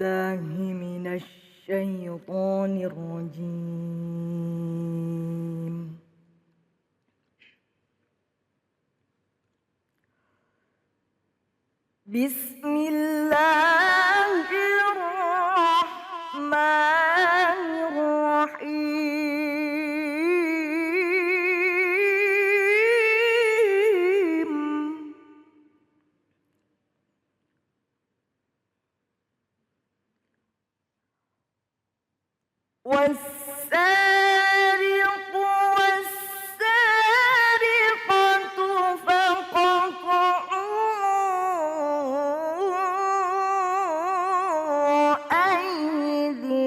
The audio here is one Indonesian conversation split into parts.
بالله من الشيطان الرجيم. بسم الله الرحمن الرحيم. والسارق والسارقة فاقطعوا أيديهما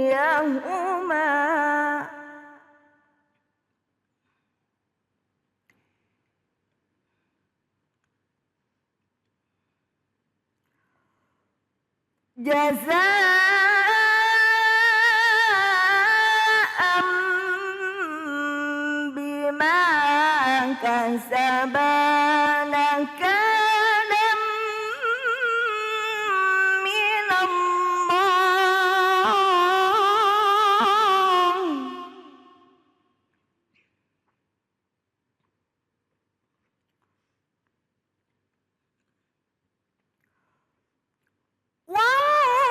جزاء بما كسبا نكالا من الله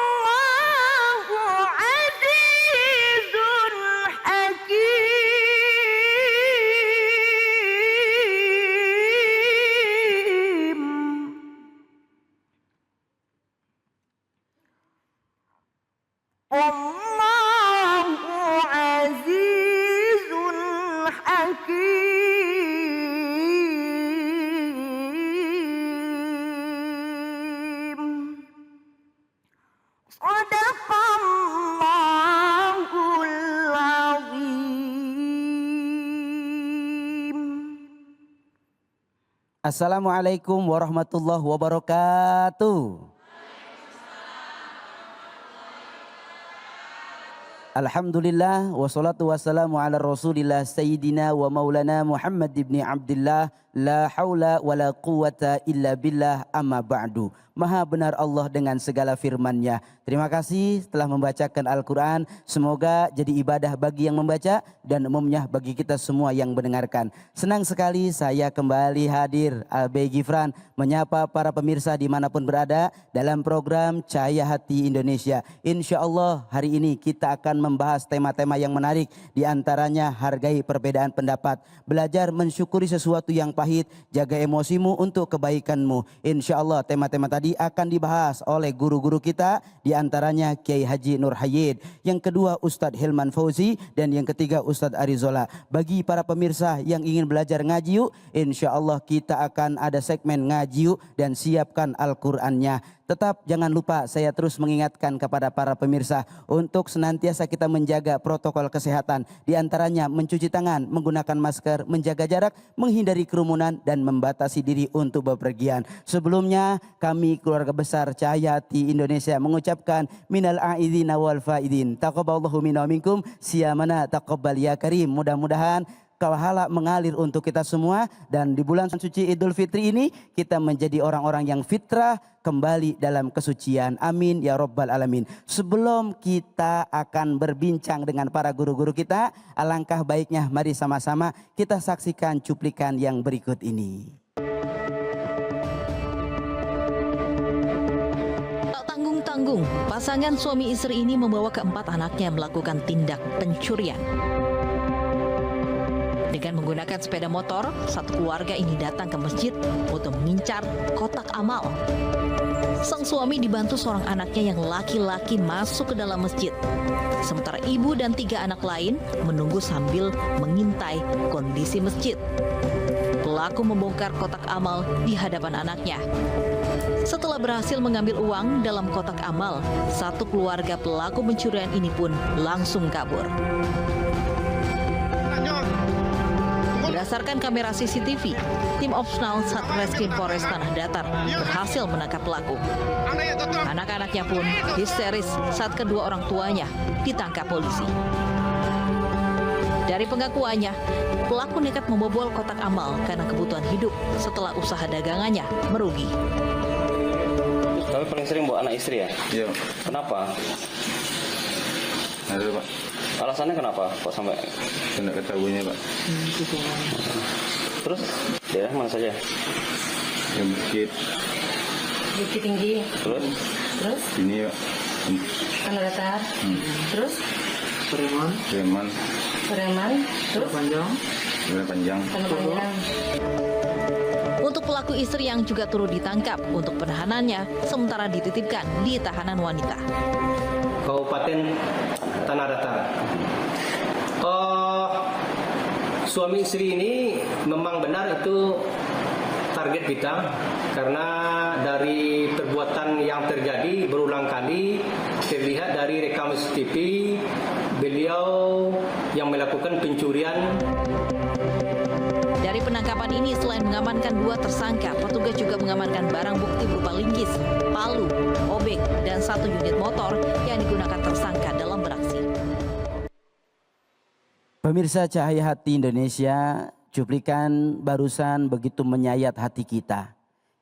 والله عزيز حكيم. والله عزيز حكيم. صدق الله العظيم. Assalamualaikum warahmatullahi wabarakatuh. Alhamdulillah wassalatu wassalamu ala rasulillah sayyidina wa maulana Muhammad ibn Abdullah la haula wa la quwata illa billah amma ba'du. Maha benar Allah dengan segala firman-Nya. Terima kasih telah membacakan Al-Quran. Semoga jadi ibadah bagi yang membaca dan umumnya bagi kita semua yang mendengarkan. Senang sekali saya kembali hadir Abe Gifran menyapa para pemirsa dimanapun berada dalam program Cahaya Hati Indonesia. Insya Allah hari ini kita akan membahas tema-tema yang menarik. Di antaranya hargai perbedaan pendapat, belajar mensyukuri sesuatu yang pahit, jaga emosimu untuk kebaikanmu. Insya Allah tema-tema tadi akan dibahas oleh guru-guru kita, di antaranya Kiai Haji Nur Hayyid, yang kedua Ustadz Hilman Fauzi, dan yang ketiga Ustadz Arizola. Bagi para pemirsa yang ingin belajar ngaji yuk, insya Allah kita akan ada segmen ngaji yuk dan siapkan Al-Qur'annya. Tetap jangan lupa saya terus mengingatkan kepada para pemirsa untuk senantiasa kita menjaga protokol kesehatan. Di antaranya mencuci tangan, menggunakan masker, menjaga jarak, menghindari kerumunan dan membatasi diri untuk bepergian. Sebelumnya kami keluarga besar Cahaya Hati Indonesia mengucapkan minal aidin wal faidin. Taqabbalallahu minna wa minkum siyamana taqabbal ya karim. Mudah-mudahan pahala mengalir untuk kita semua dan di bulan suci Idul Fitri ini kita menjadi orang-orang yang fitrah kembali dalam kesucian. Amin ya Rabbal Alamin. Sebelum kita akan berbincang dengan para guru-guru kita, alangkah baiknya mari sama-sama kita saksikan cuplikan yang berikut ini. Tak tanggung-tanggung, pasangan suami istri ini membawa keempat anaknya melakukan tindak pencurian. Dengan menggunakan sepeda motor, satu keluarga ini datang ke masjid untuk mengincar kotak amal. Sang suami dibantu seorang anaknya yang laki-laki masuk ke dalam masjid. Sementara ibu dan tiga anak lain menunggu sambil mengintai kondisi masjid. Pelaku membongkar kotak amal di hadapan anaknya. Setelah berhasil mengambil uang dalam kotak amal, satu keluarga pelaku pencurian ini pun langsung kabur. Berdasarkan kamera CCTV, tim opsional Satreskrim Polres Tanah Datar berhasil menangkap pelaku. Anak-anaknya pun histeris saat kedua orang tuanya ditangkap polisi. Dari pengakuannya, pelaku nekat membobol kotak amal karena kebutuhan hidup setelah usaha dagangannya merugi. Tahu Suami paling sering bawa anak istri ya? Iya. Kenapa? Ada Pak. Alasannya kenapa kok sampai? Kena ketahuinya Pak. Terus daerah mana saja? Yang bukit. Bukit Tinggi. Terus? Terus Sini Pak. Tanah Datar. Terus Preman. Preman. Terus Tanah Panjang. Tanah Panjang. Untuk pelaku istri yang juga turut ditangkap untuk penahanannya, sementara dititipkan di tahanan wanita. Kabupaten Tanah Datar. Suami istri ini memang benar itu target kita karena dari perbuatan yang terjadi berulang kali terlihat dari rekam CCTV beliau yang melakukan pencurian. Dari penangkapan ini, selain mengamankan 2 tersangka, petugas juga mengamankan barang bukti berupa linggis, palu, obeng, dan 1 unit motor yang digunakan tersangka dalam beraksi. Pemirsa Cahaya Hati Indonesia, cuplikan barusan begitu menyayat hati kita.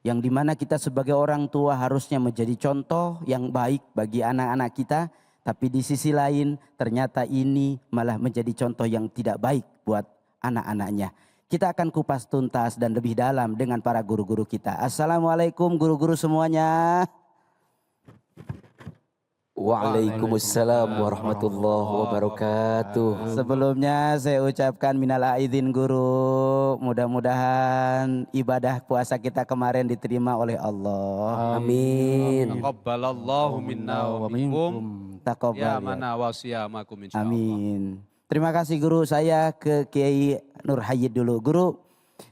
Yang dimana kita sebagai orang tua harusnya menjadi contoh yang baik bagi anak-anak kita. Tapi di sisi lain ternyata ini malah menjadi contoh yang tidak baik buat anak-anaknya. Kita akan kupas tuntas dan lebih dalam dengan para guru-guru kita. Assalamualaikum guru-guru semuanya. Waalaikumsalam warahmatullahi wabarakatuh. Sebelumnya saya ucapkan minal aidin guru. Mudah-mudahan ibadah puasa kita kemarin diterima oleh Allah. Amin. Taqabbalallahu minna wa minkum. Taqabbal Ya mana wa siyamakum insyaallah. Amin. Terima kasih guru, saya ke Kiai Nur Hayyid dulu. Guru,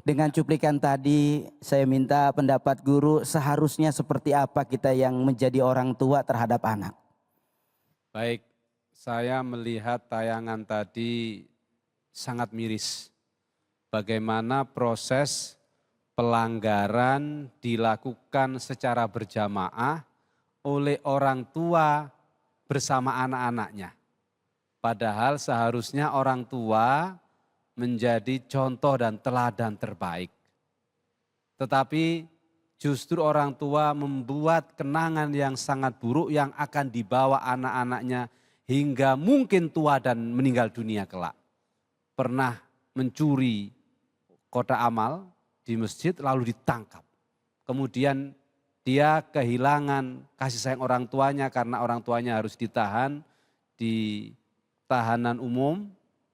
dengan cuplikan tadi saya minta pendapat guru, seharusnya seperti apa kita yang menjadi orang tua terhadap anak? Baik, saya melihat tayangan tadi sangat miris. Bagaimana proses pelanggaran dilakukan secara berjamaah oleh orang tua bersama anak-anaknya. Padahal seharusnya orang tua menjadi contoh dan teladan terbaik. Tetapi justru orang tua membuat kenangan yang sangat buruk yang akan dibawa anak-anaknya hingga mungkin tua dan meninggal dunia kelak. Pernah mencuri kotak amal di masjid lalu ditangkap. Kemudian dia kehilangan kasih sayang orang tuanya karena orang tuanya harus ditahan di tahanan umum,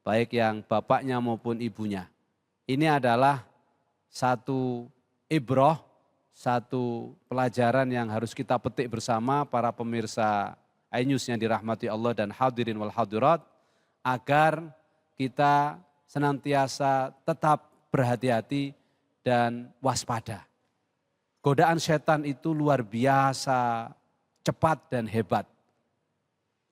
baik yang bapaknya maupun ibunya. Ini adalah satu ibroh, satu pelajaran yang harus kita petik bersama para pemirsa iNews yang dirahmati Allah dan hadirin wal hadirat, agar kita senantiasa tetap berhati-hati dan waspada. Godaan setan itu luar biasa cepat dan hebat.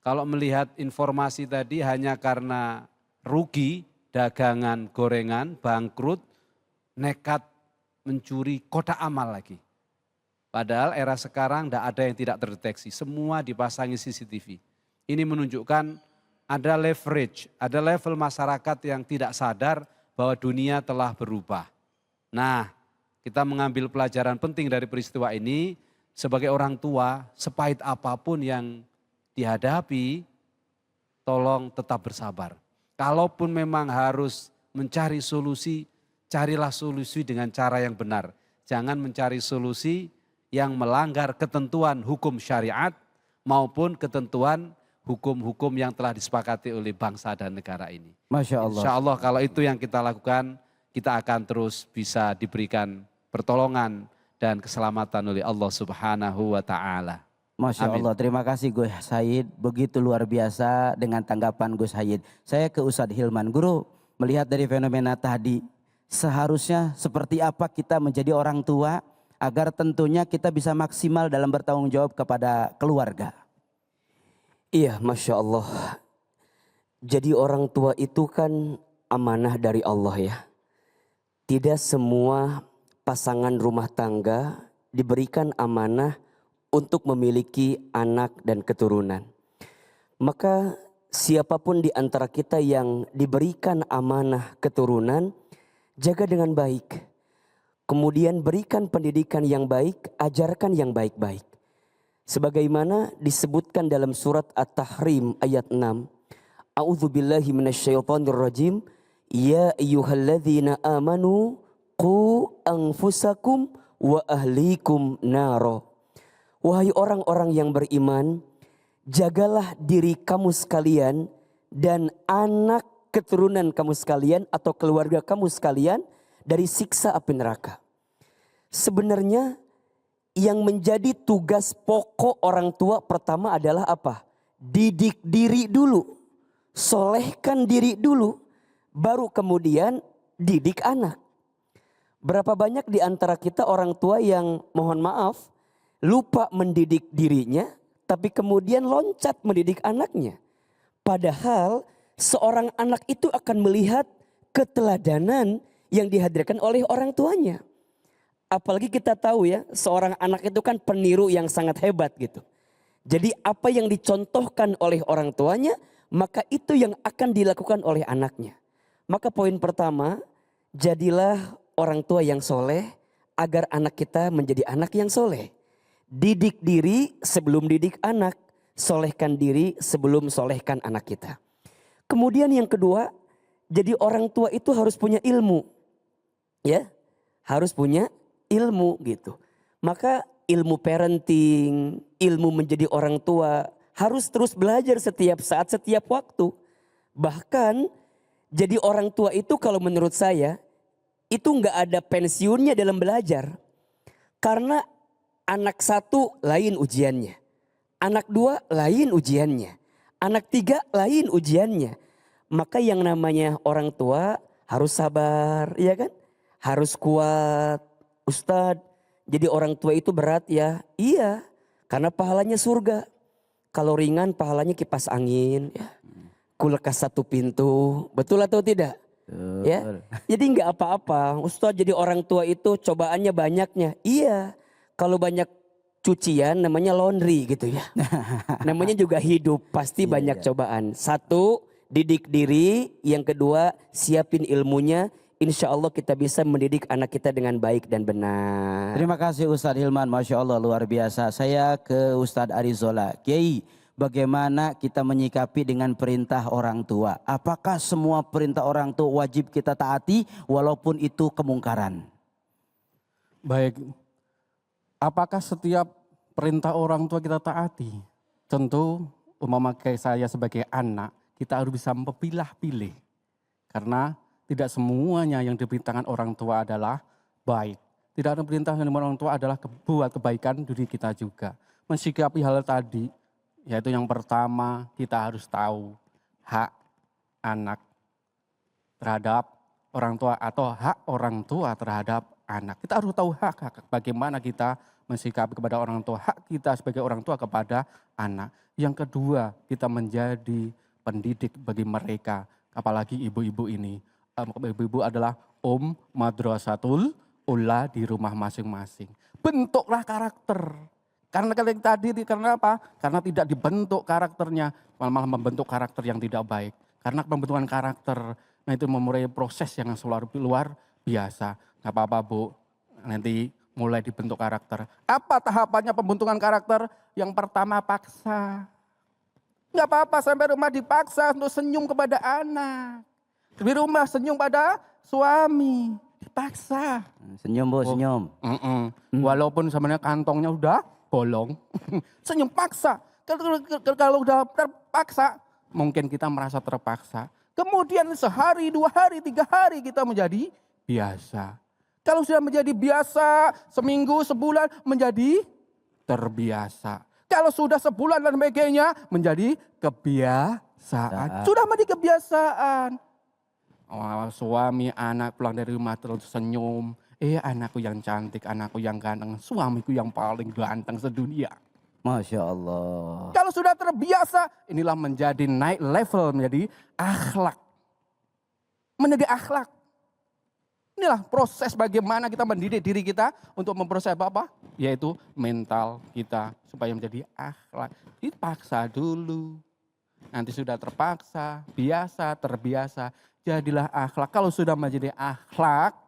Kalau melihat informasi tadi hanya karena rugi, dagangan gorengan, bangkrut, nekat mencuri kotak amal lagi. Padahal era sekarang tidak ada yang tidak terdeteksi, semua dipasangi CCTV. Ini menunjukkan ada leverage, ada level masyarakat yang tidak sadar bahwa dunia telah berubah. Nah, kita mengambil pelajaran penting dari peristiwa ini, sebagai orang tua, sepahit apapun yang dihadapi, tolong tetap bersabar. Kalaupun memang harus mencari solusi, carilah solusi dengan cara yang benar. Jangan mencari solusi yang melanggar ketentuan hukum syariat maupun ketentuan hukum-hukum yang telah disepakati oleh bangsa dan negara ini. Masya Allah. Insya Allah kalau itu yang kita lakukan, kita akan terus bisa diberikan pertolongan dan keselamatan oleh Allah Subhanahu wa Ta'ala. Masya Amin. Allah, terima kasih Gus Said, begitu luar biasa dengan tanggapan Gus Said. Saya ke Ustadz Hilman. Guru, melihat dari fenomena tadi, seharusnya seperti apa kita menjadi orang tua agar tentunya kita bisa maksimal dalam bertanggung jawab kepada keluarga? Iya, Masya Allah. Jadi orang tua itu kan amanah dari Allah ya. Tidak semua pasangan rumah tangga diberikan amanah untuk memiliki anak dan keturunan. Maka siapapun di antara kita yang diberikan amanah keturunan, jaga dengan baik. Kemudian berikan pendidikan yang baik, ajarkan yang baik-baik. Sebagaimana disebutkan dalam surat At-Tahrim ayat 6. A'udzubillahi minasyaitonirrajim. Ya ayyuhalladzina amanu qu anfusakum wa ahlikum naro. Wahai orang-orang yang beriman, jagalah diri kamu sekalian dan anak keturunan kamu sekalian atau keluarga kamu sekalian dari siksa api neraka. Sebenarnya yang menjadi tugas pokok orang tua pertama adalah apa? Didik diri dulu. Solehkan diri dulu. Baru kemudian didik anak. Berapa banyak di antara kita orang tua yang mohon maaf lupa mendidik dirinya, tapi kemudian loncat mendidik anaknya. Padahal seorang anak itu akan melihat keteladanan yang dihadirkan oleh orang tuanya. Apalagi kita tahu ya, seorang anak itu kan peniru yang sangat hebat gitu. Jadi apa yang dicontohkan oleh orang tuanya, maka itu yang akan dilakukan oleh anaknya. Maka poin pertama, jadilah orang tua yang soleh agar anak kita menjadi anak yang soleh. Didik diri sebelum didik anak, solehkan diri sebelum solehkan anak kita. Kemudian yang kedua, jadi orang tua itu harus punya ilmu. Ya, harus punya ilmu gitu. Maka ilmu parenting, ilmu menjadi orang tua harus terus belajar setiap saat, setiap waktu. Bahkan jadi orang tua itu kalau menurut saya itu nggak ada pensiunnya dalam belajar. Karena anak satu lain ujiannya. Anak dua lain ujiannya. Anak tiga lain ujiannya. Maka yang namanya orang tua harus sabar, ya kan? Harus kuat. Ustadz, jadi orang tua itu berat ya? Iya, karena pahalanya surga. Kalau ringan pahalanya kipas angin, ya. Kulkas satu pintu, betul atau tidak? Ya, jadi nggak apa-apa. Ustadz jadi orang tua itu cobaannya banyaknya. Iya, kalau banyak cucian namanya laundry gitu ya. Namanya juga hidup, pasti banyak cobaan. Satu, didik diri. Yang kedua, siapin ilmunya. Insya Allah kita bisa mendidik anak kita dengan baik dan benar. Terima kasih Ustadz Hilman, Masya Allah luar biasa. Saya ke Ustadz Arizola. Kiai, bagaimana kita menyikapi dengan perintah orang tua? Apakah semua perintah orang tua wajib kita taati walaupun itu kemungkaran? Baik, apakah setiap perintah orang tua kita taati? Tentu umpama kayak saya sebagai anak, kita harus bisa memilah-pilih. Karena tidak semuanya yang diperintahkan orang tua adalah baik. Tidak ada perintah yang orang tua adalah buat kebaikan diri kita juga. Mensikapi hal tadi, yaitu yang pertama kita harus tahu hak anak terhadap orang tua atau hak orang tua terhadap anak. Kita harus tahu hak bagaimana kita mensikapi kepada orang tua, hak kita sebagai orang tua kepada anak. Yang kedua, kita menjadi pendidik bagi mereka, apalagi ibu-ibu ini. Ibu-ibu adalah madrasatul ula di rumah masing-masing. Bentuklah karakter. Karena tadi, karena apa? Karena tidak dibentuk karakternya, malah membentuk karakter yang tidak baik. Karena pembentukan karakter, nah itu memulai proses yang luar biasa. Gak apa-apa Bu, nanti mulai dibentuk karakter. Apa tahapannya pembentukan karakter? Yang pertama paksa. Gak apa-apa sampai rumah dipaksa untuk senyum kepada anak. Di rumah senyum pada suami, dipaksa. Senyum Bu, senyum. Walaupun sebenarnya kantongnya udah bolong. Senyum paksa. Kalau udah terpaksa, mungkin kita merasa terpaksa. Kemudian sehari, 2 hari, 3 hari kita menjadi biasa. Kalau sudah menjadi biasa, seminggu, sebulan menjadi terbiasa. Kalau sudah sebulan dan sebagainya menjadi kebiasaan. Sudah menjadi kebiasaan. Suami, anak pulang dari rumah terus senyum. Anakku yang cantik, anakku yang ganteng, suamiku yang paling ganteng sedunia. Masya Allah. Kalau sudah terbiasa, inilah menjadi naik level, menjadi akhlak. Menjadi akhlak. Inilah proses bagaimana kita mendidik diri kita untuk memproses apa? Yaitu mental kita supaya menjadi akhlak. Dipaksa dulu. Nanti sudah terpaksa, biasa, terbiasa. Jadilah akhlak. Kalau sudah menjadi akhlak,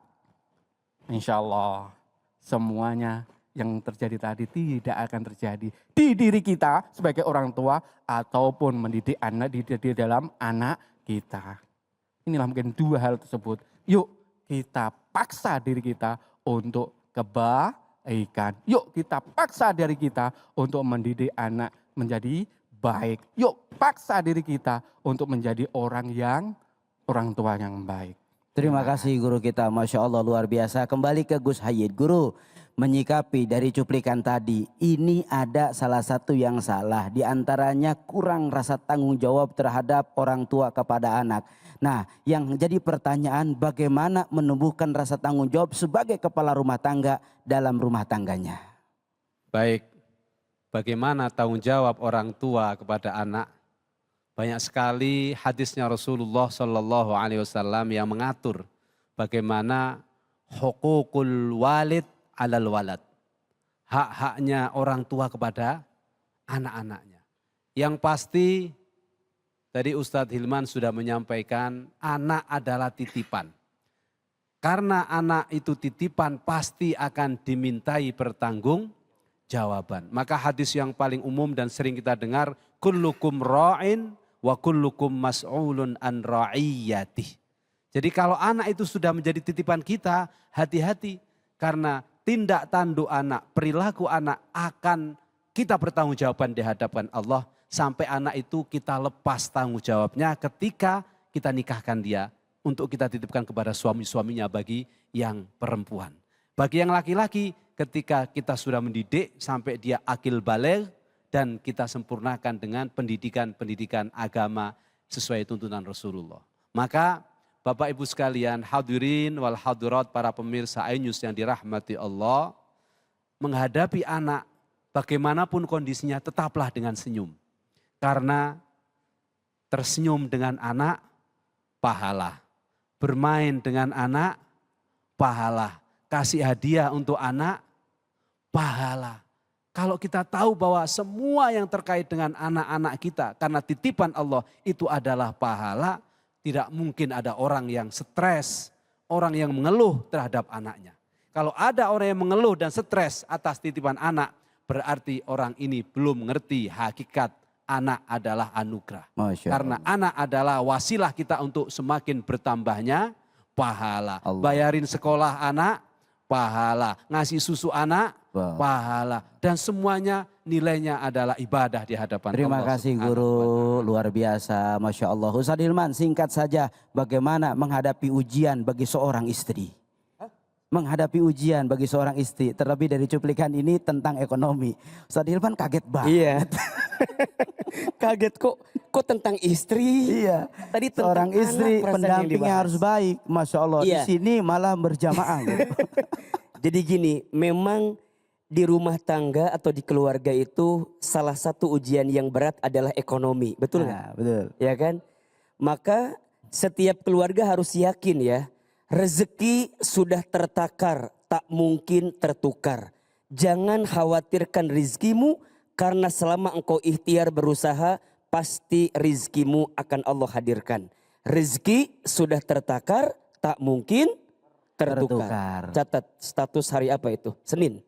insya Allah semuanya yang terjadi tadi tidak akan terjadi di diri kita sebagai orang tua ataupun mendidik anak di dalam anak kita. Inilah mungkin dua hal tersebut. Yuk kita paksa diri kita untuk kebaikan. Yuk kita paksa diri kita untuk mendidik anak menjadi baik. Yuk paksa diri kita untuk menjadi orang tua yang baik. Terima kasih guru kita, Masya Allah luar biasa. Kembali ke Gus Hayyid. Guru, menyikapi dari cuplikan tadi, ini ada salah satu yang salah. Di antaranya kurang rasa tanggung jawab terhadap orang tua kepada anak. Nah, yang jadi pertanyaan bagaimana menumbuhkan rasa tanggung jawab sebagai kepala rumah tangga dalam rumah tangganya. Baik, bagaimana tanggung jawab orang tua kepada anak? Banyak sekali hadisnya Rasulullah Shallallahu Alaihi Wasallam yang mengatur bagaimana hukukul walid alal walad, hak-haknya orang tua kepada anak-anaknya. Yang pasti tadi Ustadz Hilman sudah menyampaikan anak adalah titipan. Karena anak itu titipan pasti akan dimintai pertanggung jawaban. Maka hadis yang paling umum dan sering kita dengar, kullukum ra'in wa kullukum mas'ulun an ra'iyatih. Jadi kalau anak itu sudah menjadi titipan kita, hati-hati. Karena tindak tanduk anak, perilaku anak akan kita bertanggungjawaban di hadapan Allah. Sampai anak itu kita lepas tanggung jawabnya ketika kita nikahkan dia. Untuk kita titipkan kepada suami-suaminya bagi yang perempuan. Bagi yang laki-laki ketika kita sudah mendidik sampai dia akil baligh. Dan kita sempurnakan dengan pendidikan agama sesuai tuntunan Rasulullah. Maka Bapak Ibu sekalian, hadirin wal hadirat, para pemirsa iNews yang dirahmati Allah, menghadapi anak bagaimanapun kondisinya tetaplah dengan senyum. Karena tersenyum dengan anak, pahala. Bermain dengan anak, pahala. Kasih hadiah untuk anak, pahala. Kalau kita tahu bahwa semua yang terkait dengan anak-anak kita karena titipan Allah itu adalah pahala, tidak mungkin ada orang yang stres, orang yang mengeluh terhadap anaknya. Kalau ada orang yang mengeluh dan stres atas titipan anak, berarti orang ini belum mengerti hakikat anak adalah anugerah. Karena anak adalah wasilah kita untuk semakin bertambahnya pahala. Bayarin sekolah anak, pahala. Ngasih susu anak, pahala. Dan semuanya nilainya adalah ibadah di hadapan Allah. Terima kasih guru, luar biasa, Masya Allah. Ustadz Hilman, singkat saja bagaimana menghadapi ujian bagi seorang istri. Menghadapi ujian bagi seorang istri, terlebih dari cuplikan ini tentang ekonomi. Ustadz Hilman kaget banget. Iya. Kaget kok tentang istri. Iya. Tadi tentang seorang istri pendampingnya harus baik. Masya Allah, iya. Di sini malah berjamaah. Jadi gini, memang di rumah tangga atau di keluarga itu salah satu ujian yang berat adalah ekonomi. Betul nggak? Betul. Ya kan? Maka setiap keluarga harus yakin ya, rezeki sudah tertakar, tak mungkin tertukar. Jangan khawatirkan rezekimu karena selama engkau ikhtiar berusaha, pasti rezekimu akan Allah hadirkan. Rezeki sudah tertakar, tak mungkin tertukar. Catat status hari apa itu? Senin.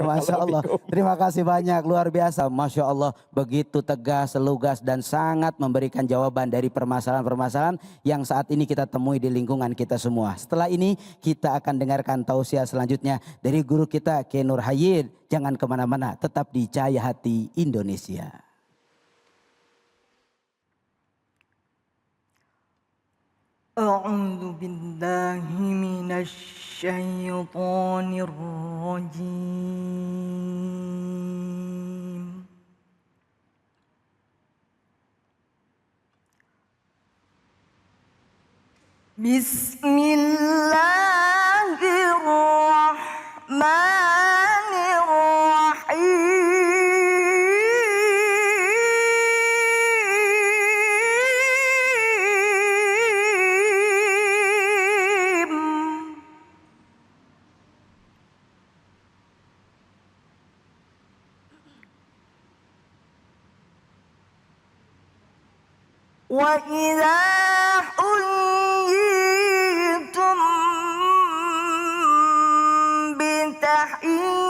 Masya Allah, terima kasih banyak, luar biasa. Masya Allah, begitu tegas, lugas dan sangat memberikan jawaban dari permasalahan-permasalahan yang saat ini kita temui di lingkungan kita semua. Setelah ini kita akan dengarkan tausiah selanjutnya dari guru kita Kiai Nur Hayyid. Jangan kemana-mana, tetap di Cahaya Hati Indonesia. أعوذ بالله من الشيطان الرجيم بسم الله الرحمن الرحيم وإذا حييتم بتحية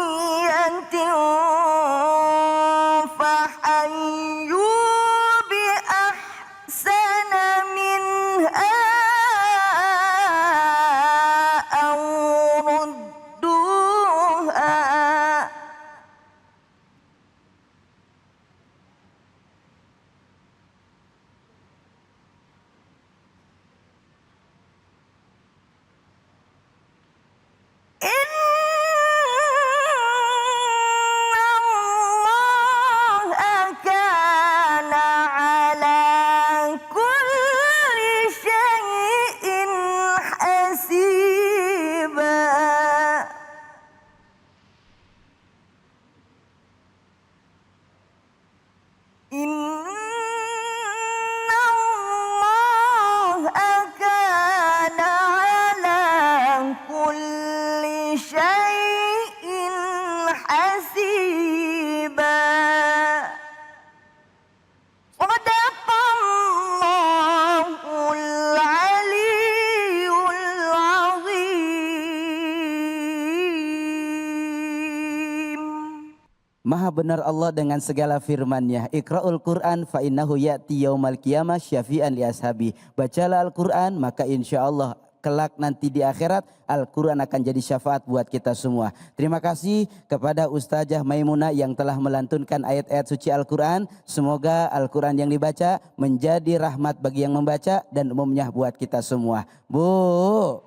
Maha benar Allah dengan segala firman-Nya. Iqra'ul Qur'an fa innahu ya'ti yaumal qiyamah syafi'an li ashabi. Bacalah Al-Qur'an maka insya Allah kelak nanti di akhirat Al-Quran akan jadi syafaat buat kita semua. Terima kasih kepada Ustazah Maimunah yang telah melantunkan ayat-ayat suci Al-Quran. Semoga Al-Quran yang dibaca menjadi rahmat bagi yang membaca dan umumnya buat kita semua. Bu,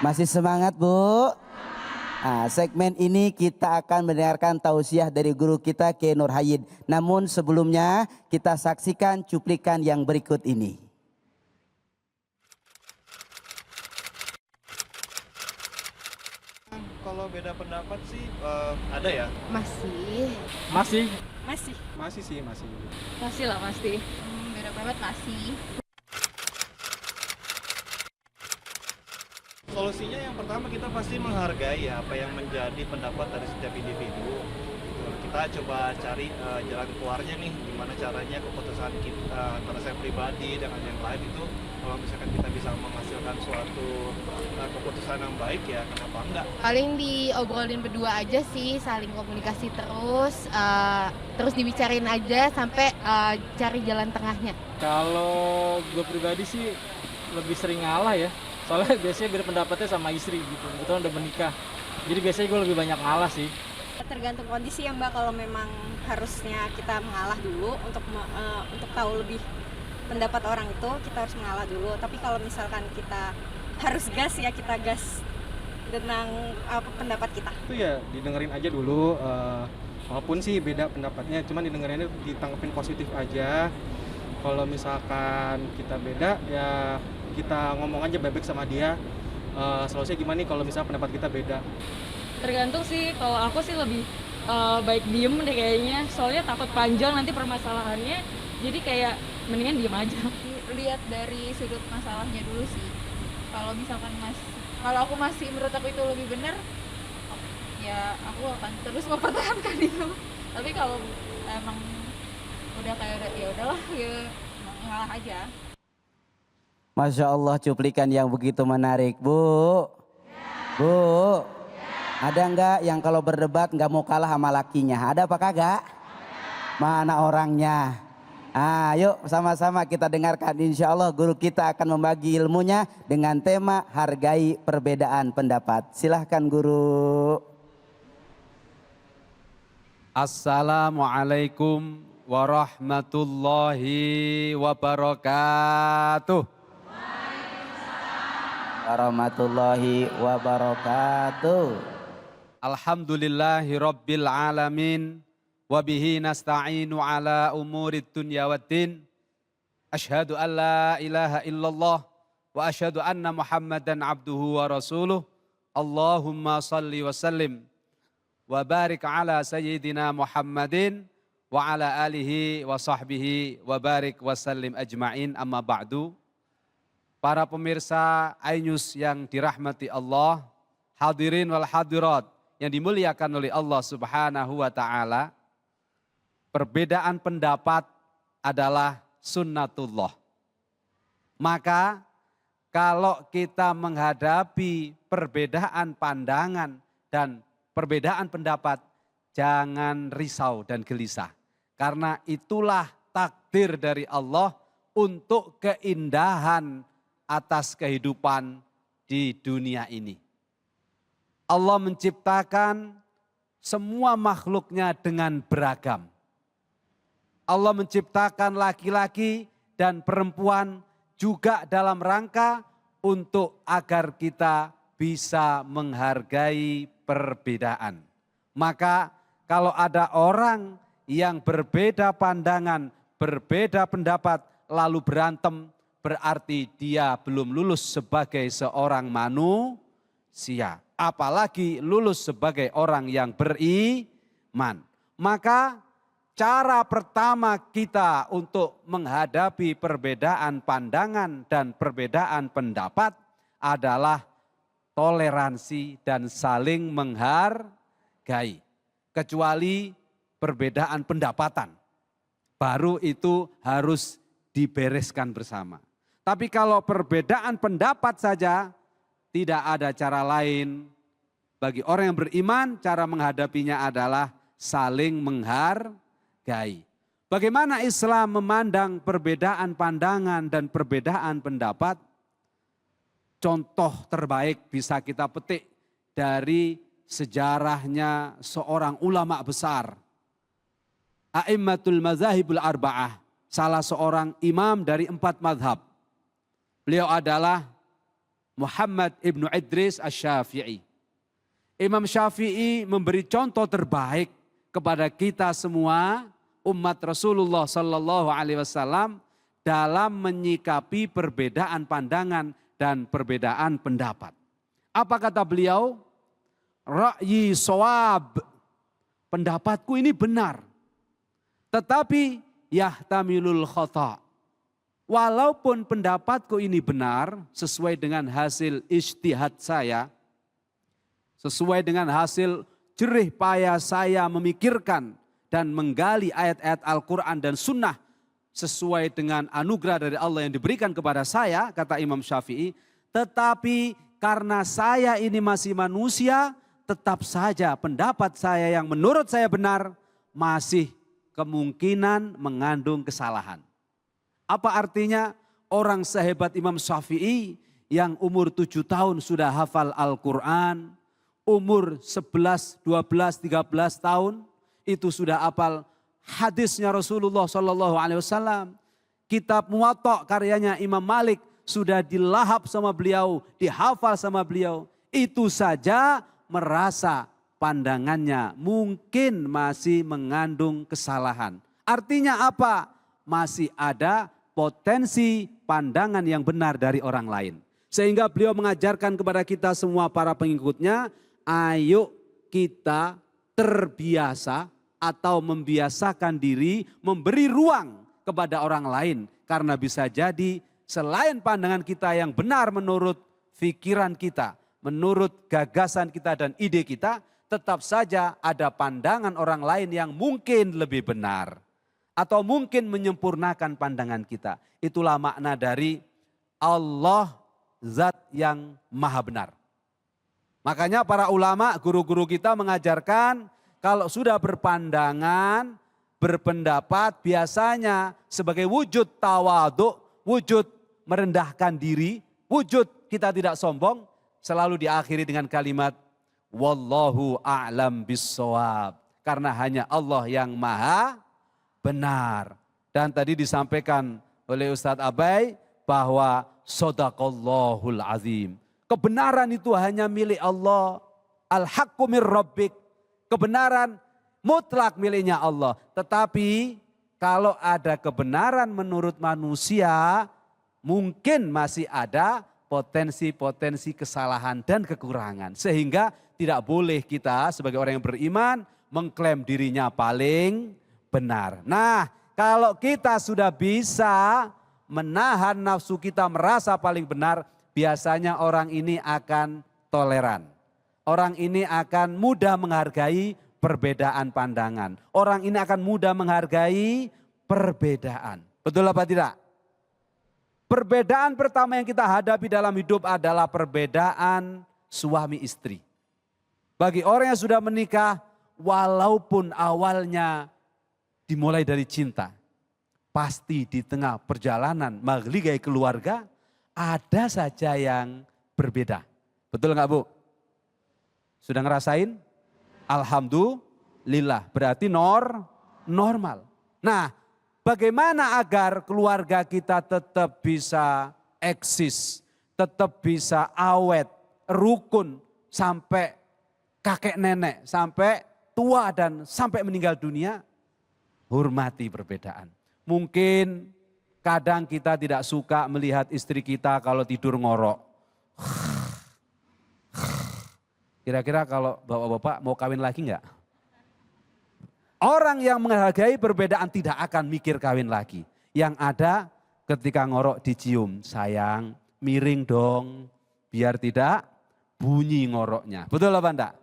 masih semangat Bu? Nah, segmen ini kita akan mendengarkan tausiah dari guru kita Kiai Nur Hayid. Namun sebelumnya kita saksikan cuplikan yang berikut ini. Kalau beda pendapat sih ada ya? Masih. Masih? Masih. Masih sih, masih. Masih lah pasti. Beda pendapat masih. Solusinya yang pertama kita pasti menghargai apa yang menjadi pendapat dari setiap individu. Kita coba cari jalan keluarnya nih, gimana caranya keputusan kita antara saya pribadi dengan yang lain itu kalau misalkan kita bisa menghasilkan suatu keputusan yang baik ya kenapa enggak. Paling diobrolin berdua aja sih, saling komunikasi terus dibicarain aja sampai cari jalan tengahnya. Kalau gue pribadi sih lebih sering ngalah ya. Soalnya biasanya beda pendapatnya sama istri gitu, kebetulan udah menikah. Jadi biasanya gue lebih banyak ngalah sih. Tergantung kondisi ya Mbak, kalau memang harusnya kita mengalah dulu untuk tahu lebih pendapat orang itu, kita harus mengalah dulu. Tapi kalau misalkan kita harus gas ya kita gas tentang pendapat kita. Itu ya didengerin aja dulu, walaupun sih beda pendapatnya, cuman didengerinnya ditanggepin positif aja. Kalau misalkan kita beda ya kita ngomong aja baik-baik sama dia, solusinya gimana nih kalau misalnya pendapat kita beda. Tergantung sih, kalau aku sih lebih baik diem deh kayaknya, soalnya takut panjang nanti permasalahannya, jadi kayak mendingan diem aja. Lihat dari sudut masalahnya dulu sih. Kalau misalkan kalau aku masih menurut aku itu lebih benar, ya aku akan terus mempertahankan itu. Tapi kalau emang udah kayak ya udahlah ya ngalah aja. Masya Allah, cuplikan yang begitu menarik. Bu, ada nggak yang kalau berdebat nggak mau kalah sama lakinya? Ada apa kagak? Mana orangnya? Yuk sama-sama kita dengarkan. Insya Allah guru kita akan membagi ilmunya dengan tema hargai perbedaan pendapat. Silahkan guru. Assalamualaikum warahmatullahi wabarakatuh. Warahmatullahi wabarakatuh. Alhamdulillahi rabbil alamin. Wabihi nasta'inu ala umurid dunya waddin. Ashhadu an la ilaha illallah. Wa ashhadu anna muhammadan abduhu wa rasuluh. Allahumma salli wa sallim. Wa barik ala sayyidina Muhammadin. Wa ala alihi wa sahbihi wa barik wa sallim ajma'in amma ba'du. Para pemirsa iNews yang dirahmati Allah, hadirin wal hadirat yang dimuliakan oleh Allah Subhanahu wa taala. Perbedaan pendapat adalah sunnatullah. Maka kalau kita menghadapi perbedaan pandangan dan perbedaan pendapat, jangan risau dan gelisah. Karena itulah takdir dari Allah untuk keindahan atas kehidupan di dunia ini. Allah menciptakan semua makhluknya dengan beragam. Allah menciptakan laki-laki dan perempuan juga dalam rangka untuk agar kita bisa menghargai perbedaan. Maka kalau ada orang yang berbeda pandangan, berbeda pendapat, lalu berantem, berarti dia belum lulus sebagai seorang manusia. Apalagi lulus sebagai orang yang beriman. Maka cara pertama kita untuk menghadapi perbedaan pandangan dan perbedaan pendapat adalah toleransi dan saling menghargai. Kecuali perbedaan pendapatan. Baru itu harus dibereskan bersama. Tapi kalau perbedaan pendapat saja, tidak ada cara lain bagi orang yang beriman, cara menghadapinya adalah saling menghargai. Bagaimana Islam memandang perbedaan pandangan dan perbedaan pendapat? Contoh terbaik bisa kita petik dari sejarahnya seorang ulama besar. A'immatul mazahibul arba'ah, salah seorang imam dari 4 mazhab. Beliau adalah Muhammad ibnu Idris Asy-Syafi'i. Imam Syafi'i memberi contoh terbaik kepada kita semua umat Rasulullah Sallallahu Alaihi Wasallam dalam menyikapi perbedaan pandangan dan perbedaan pendapat. Apa kata beliau? Ra'yi shawab, pendapatku ini benar, tetapi yahtamilul khata'. Walaupun pendapatku ini benar sesuai dengan hasil ijtihad saya, sesuai dengan hasil jerih payah saya memikirkan dan menggali ayat-ayat Al-Quran dan Sunnah sesuai dengan anugerah dari Allah yang diberikan kepada saya, kata Imam Syafi'i. Tetapi karena saya ini masih manusia, tetap saja pendapat saya yang menurut saya benar masih kemungkinan mengandung kesalahan. Apa artinya? Orang sehebat Imam Syafi'i yang umur 7 tahun sudah hafal Al-Quran, umur 11, 12, 13 tahun itu sudah hafal hadisnya Rasulullah Sallallahu Alaihi Wasallam. Kitab Muwatta karyanya Imam Malik sudah dilahap sama beliau, dihafal sama beliau. Itu saja merasa pandangannya mungkin masih mengandung kesalahan. Artinya apa? Masih ada potensi pandangan yang benar dari orang lain. Sehingga beliau mengajarkan kepada kita semua para pengikutnya, ayo kita terbiasa atau membiasakan diri memberi ruang kepada orang lain. Karena bisa jadi selain pandangan kita yang benar menurut pikiran kita, menurut gagasan kita dan ide kita, tetap saja ada pandangan orang lain yang mungkin lebih benar. Atau mungkin menyempurnakan pandangan kita. Itulah makna dari Allah zat yang maha benar. Makanya para ulama, guru-guru kita mengajarkan kalau sudah berpandangan, berpendapat biasanya sebagai wujud tawadhu, wujud merendahkan diri, wujud kita tidak sombong, selalu diakhiri dengan kalimat wallahu a'lam bissawab. Karena hanya Allah yang maha benar. Dan tadi disampaikan oleh Ustadz Abai bahwa shadaqallahul azim. Kebenaran itu hanya milik Allah. Al-haqqu mir rabbik. Kebenaran mutlak miliknya Allah. Tetapi kalau ada kebenaran menurut manusia, mungkin masih ada potensi-potensi kesalahan dan kekurangan. Sehingga tidak boleh kita sebagai orang yang beriman mengklaim dirinya paling benar. Nah, kalau kita sudah bisa menahan nafsu kita merasa paling benar, biasanya orang ini akan toleran. Orang ini akan mudah menghargai perbedaan pandangan. Orang ini akan mudah menghargai perbedaan. Betul apa tidak? Perbedaan pertama yang kita hadapi dalam hidup adalah perbedaan suami istri. Bagi orang yang sudah menikah, walaupun awalnya dimulai dari cinta, pasti di tengah perjalanan meligai keluarga, ada saja yang berbeda. Betul nggak Bu? Sudah ngerasain? Alhamdulillah, berarti normal. Nah, bagaimana agar keluarga kita tetap bisa eksis, tetap bisa awet, rukun, sampai kakek nenek, sampai tua dan sampai meninggal dunia? Hormati perbedaan. Mungkin kadang kita tidak suka melihat istri kita kalau tidur ngorok. Kira-kira kalau bapak-bapak mau kawin lagi enggak? Orang yang menghargai perbedaan tidak akan mikir kawin lagi. Yang ada ketika ngorok dicium, sayang miring dong biar tidak bunyi ngoroknya. Betul apa enggak?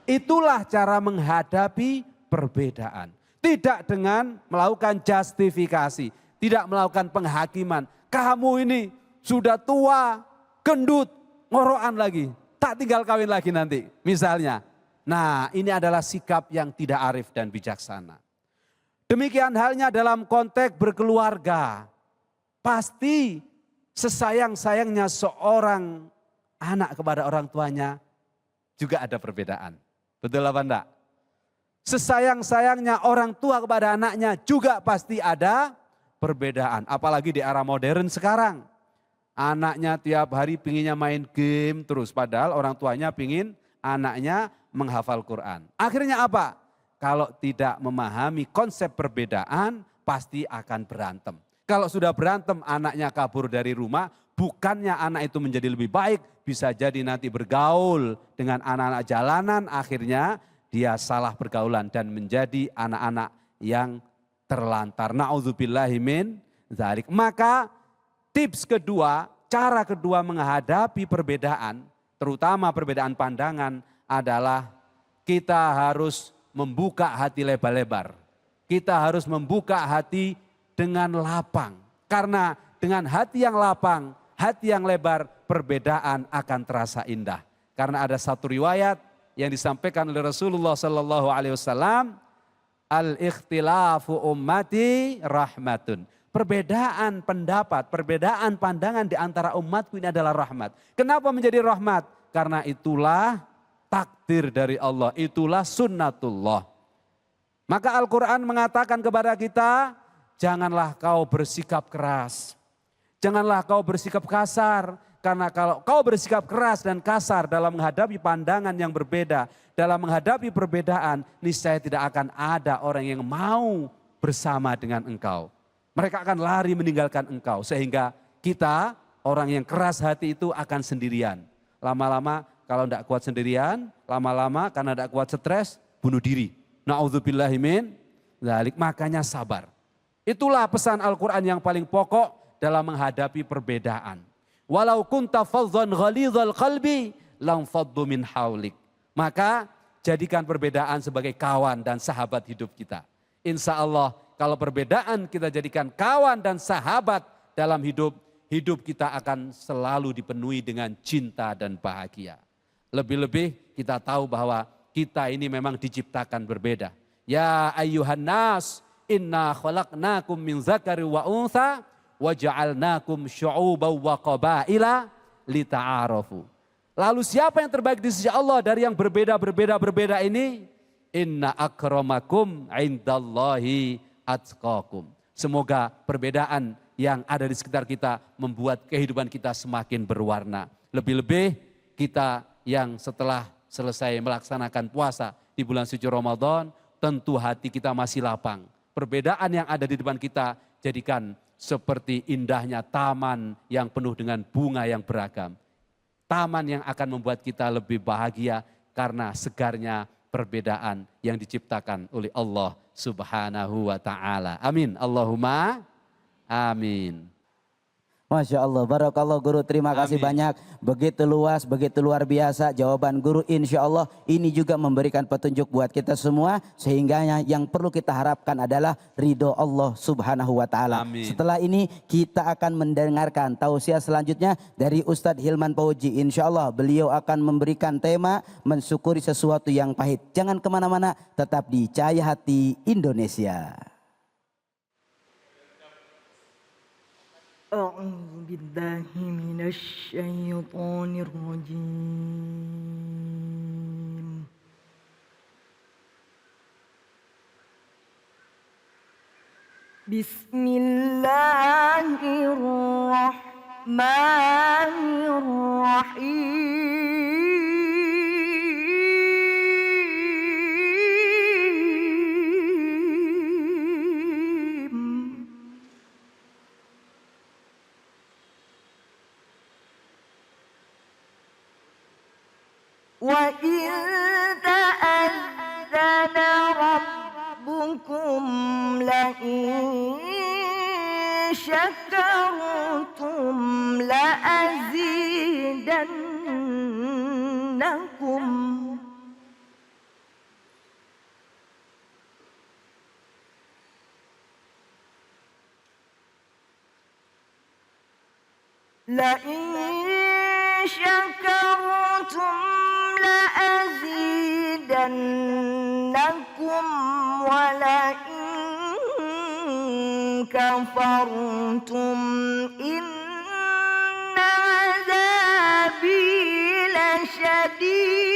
Itulah cara menghadapi perbedaan. Tidak dengan melakukan justifikasi, tidak melakukan penghakiman. Kamu ini sudah tua, gendut, ngorokan lagi, tak tinggal kawin lagi nanti misalnya. Nah, ini adalah sikap yang tidak arif dan bijaksana. Demikian halnya dalam konteks berkeluarga. Pasti sesayang-sayangnya seorang anak kepada orang tuanya juga ada perbedaan. Betul apa enggak? Sesayang-sayangnya orang tua kepada anaknya juga pasti ada perbedaan. Apalagi di era modern sekarang. Anaknya tiap hari pinginnya main game terus. Padahal orang tuanya pingin anaknya menghafal Quran. Akhirnya apa? Kalau tidak memahami konsep perbedaan pasti akan berantem. Kalau sudah berantem anaknya kabur dari rumah, bukannya anak itu menjadi lebih baik, bisa jadi nanti bergaul dengan anak-anak jalanan, akhirnya dia salah pergaulan dan menjadi anak-anak yang terlantar. Na'udzubillahi min dzalik. Maka tips kedua, cara kedua menghadapi perbedaan, terutama perbedaan pandangan adalah kita harus membuka hati lebar-lebar. Kita harus membuka hati dengan lapang. Karena dengan hati yang lapang, hati yang lebar, perbedaan akan terasa indah. Karena ada satu riwayat yang disampaikan oleh Rasulullah Sallallahu Alaihi Wasallam, al-ikhtilafu ummati rahmatun. Perbedaan pendapat, perbedaan pandangan di antara umatku ini adalah rahmat. Kenapa menjadi rahmat? Karena itulah takdir dari Allah, itulah sunnatullah. Maka Al-Quran mengatakan kepada kita, janganlah kau bersikap keras, janganlah kau bersikap kasar. Karena kalau kau bersikap keras dan kasar dalam menghadapi pandangan yang berbeda, dalam menghadapi perbedaan, niscaya tidak akan ada orang yang mau bersama dengan engkau. Mereka akan lari meninggalkan engkau. Sehingga kita, orang yang keras hati itu akan sendirian. Lama-lama kalau tidak kuat sendirian, lama-lama karena tidak kuat stres, bunuh diri. Na'udzubillahi min dzalik. Makanya sabar. Itulah pesan Al-Quran yang paling pokok dalam menghadapi perbedaan. Walau kunta fadhan ghalidhal qalbi lam faddu min haulik. Maka jadikan perbedaan sebagai kawan dan sahabat hidup kita. Insya Allah kalau perbedaan kita jadikan kawan dan sahabat dalam hidup, hidup kita akan selalu dipenuhi dengan cinta dan bahagia. Lebih-lebih kita tahu bahwa kita ini memang diciptakan berbeda. Ya ayyuhan nas, inna khalaqnakum min zakari wa untha waja'alnakum syu'uban wa qabaila lita'arafu. Lalu siapa yang terbaik di sisi Allah dari yang berbeda ini? Inna akramakum indallahi atqakum. Semoga perbedaan yang ada di sekitar kita membuat kehidupan kita semakin berwarna. Lebih-lebih kita yang setelah selesai melaksanakan puasa di bulan suci Ramadan, tentu hati kita masih lapang. Perbedaan yang ada di depan kita jadikan seperti indahnya taman yang penuh dengan bunga yang beragam. Taman yang akan membuat kita lebih bahagia karena segarnya perbedaan yang diciptakan oleh Allah Subhanahu wa ta'ala. Amin. Allahumma amin. Masya Allah, barakallah guru, terima kasih banyak. Begitu luas, begitu luar biasa jawaban guru. Insya Allah ini juga memberikan petunjuk buat kita semua. Sehingga yang perlu kita harapkan adalah ridho Allah Subhanahu wa ta'ala. Setelah ini kita akan mendengarkan tausiah selanjutnya dari Ustadz Hilman Fauzi. Insya Allah beliau akan memberikan tema mensyukuri sesuatu yang pahit. Jangan kemana-mana, tetap di Cahaya Hati Indonesia. أعوذ بالله من الشيطان الرجيم بسم الله الرحمن الرحيم وَإِذْ تَأَذَّنَ رَبُّكُمْ لَئِن شَكَرْتُمْ لَأَزِيدَنَّكُمْ لَئِن شكرتم لأزيدنكم ولئن كفرتم إن عذابي لشديد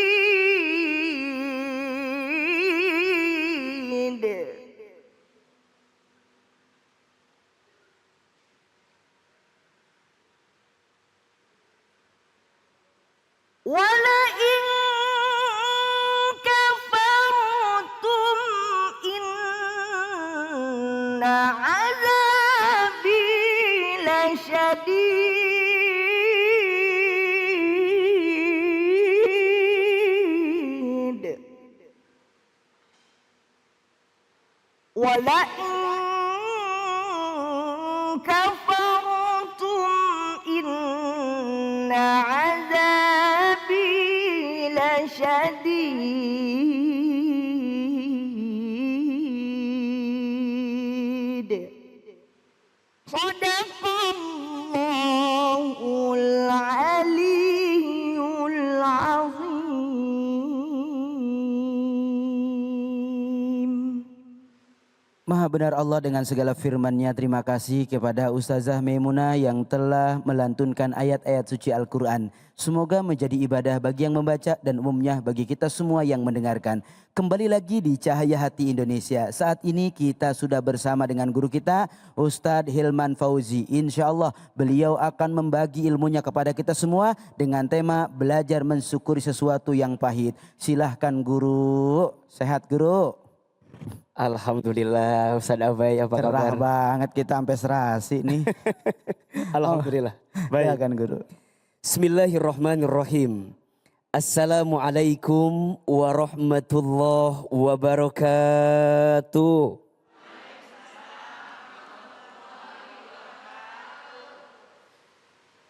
ولئن كفرتم إن عذابي لشديد ولئن كفرتم إن عذابي لشديد صدق الله العلي العظيم. Maha benar Allah dengan segala firman-Nya. Terima kasih kepada Ustazah Maimunah yang telah melantunkan ayat-ayat suci Al-Quran. Semoga menjadi ibadah bagi yang membaca dan umumnya bagi kita semua yang mendengarkan. Kembali lagi di Cahaya Hati Indonesia. Saat ini kita sudah bersama dengan guru kita Ustadz Hilman Fauzi. Insya Allah beliau akan membagi ilmunya kepada kita semua dengan tema belajar mensyukuri sesuatu yang pahit. Silahkan guru. Sehat guru? Alhamdulillah, Ustaz Abai, apa kabar? Cerah banget kita sampai serasi nih. Alhamdulillah. Baik. Silakan guru. Bismillahirrahmanirrahim. Assalamualaikum warahmatullahi wabarakatuh.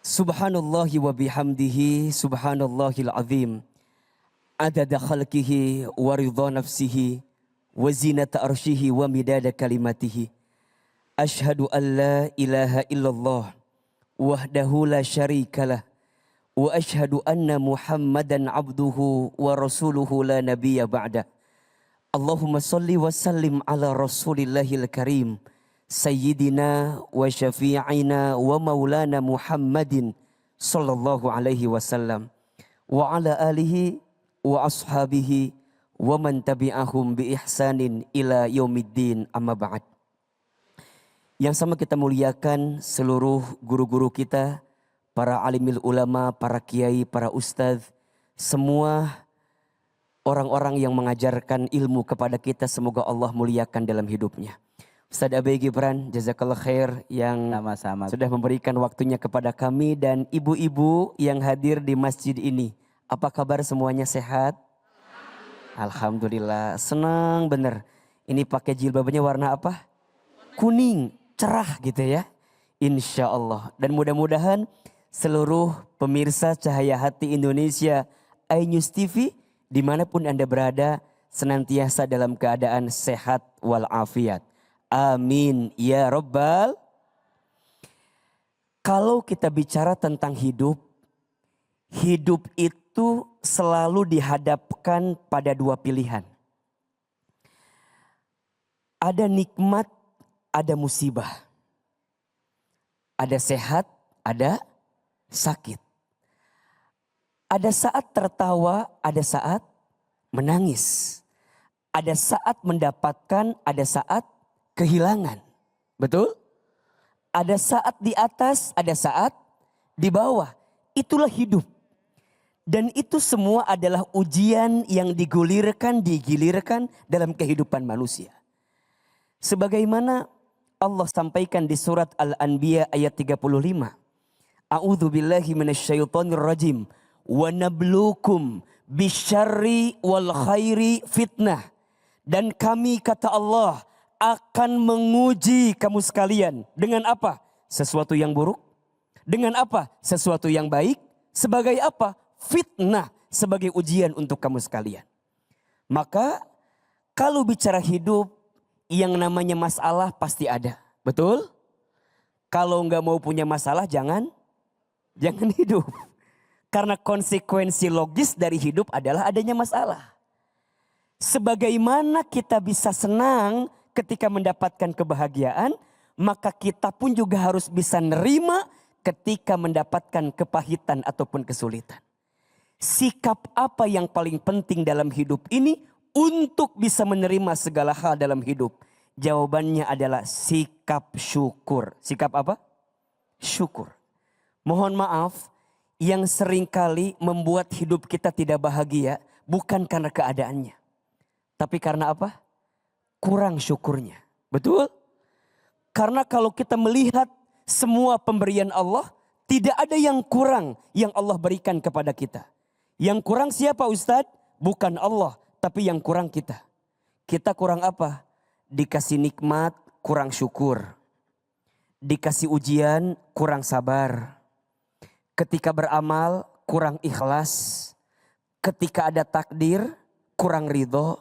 Subhanallahi wa bihamdihi, subhanallahil azim. Adada khalqihi wa ridha nafsihi wa zinata arshihi wa midada kalimatihi. Ashhadu an la ilaha illallah wahdahu la syarikalah wa ashhadu anna Muhammadan abduhu wa rasuluhu la nabiyya ba'da. Allahumma salli wa sallim ala rasulillahil karim sayyidina wa syafi'ina wa maulana Muhammadin sallallahu alaihi wasallam wa ala alihi wa ashabihi wa man tabi'ahum bi ihsanin ila yaumiddin, amma ba'd. Yang sama kita muliakan seluruh guru-guru kita, para alimil ulama, para kiai, para ustadz, semua orang-orang yang mengajarkan ilmu kepada kita, semoga Allah muliakan dalam hidupnya. Ustadz Abai Gibran, jazakallah khair yang sama-sama sudah memberikan waktunya kepada kami dan ibu-ibu yang hadir di masjid ini. Apa kabar semuanya, sehat? Alhamdulillah, senang bener. Ini pakai jilbabnya warna apa? Kuning, cerah gitu ya. Insya Allah. Dan mudah-mudahan seluruh pemirsa Cahaya Hati Indonesia, iNews TV, dimanapun Anda berada, senantiasa dalam keadaan sehat walafiat. Amin ya Rabbal. Kalau kita bicara tentang hidup, hidup itu selalu dihadapkan pada dua pilihan. Ada nikmat, ada musibah. Ada sehat, ada sakit. Ada saat tertawa, ada saat menangis. Ada saat mendapatkan, ada saat kehilangan. Betul? Ada saat di atas, ada saat di bawah. Itulah hidup. Dan itu semua adalah ujian yang digilirkan dalam kehidupan manusia. Sebagaimana Allah sampaikan di surat Al-Anbiya ayat 35. A'udzu billahi minasyaitonir rajim. Wa nabluukum bisyarri wal khairi fitnah. Dan kami, kata Allah, akan menguji kamu sekalian. Dengan apa? Sesuatu yang buruk. Dengan apa? Sesuatu yang baik. Sebagai apa? Fitnah, sebagai ujian untuk kamu sekalian. Maka kalau bicara hidup, yang namanya masalah pasti ada. Betul? Kalau nggak mau punya masalah jangan hidup. Karena konsekuensi logis dari hidup adalah adanya masalah. Sebagaimana kita bisa senang ketika mendapatkan kebahagiaan, maka kita pun juga harus bisa nerima ketika mendapatkan kepahitan ataupun kesulitan. Sikap apa yang paling penting dalam hidup ini untuk bisa menerima segala hal dalam hidup? Jawabannya adalah sikap syukur. Sikap apa? Syukur. Mohon maaf, yang seringkali membuat hidup kita tidak bahagia bukan karena keadaannya. Tapi karena apa? Kurang syukurnya. Betul? Karena kalau kita melihat semua pemberian Allah, tidak ada yang kurang yang Allah berikan kepada kita. Yang kurang siapa Ustadz? Bukan Allah, tapi yang kurang kita. Kita kurang apa? Dikasih nikmat, kurang syukur. Dikasih ujian, kurang sabar. Ketika beramal, kurang ikhlas. Ketika ada takdir, kurang ridho.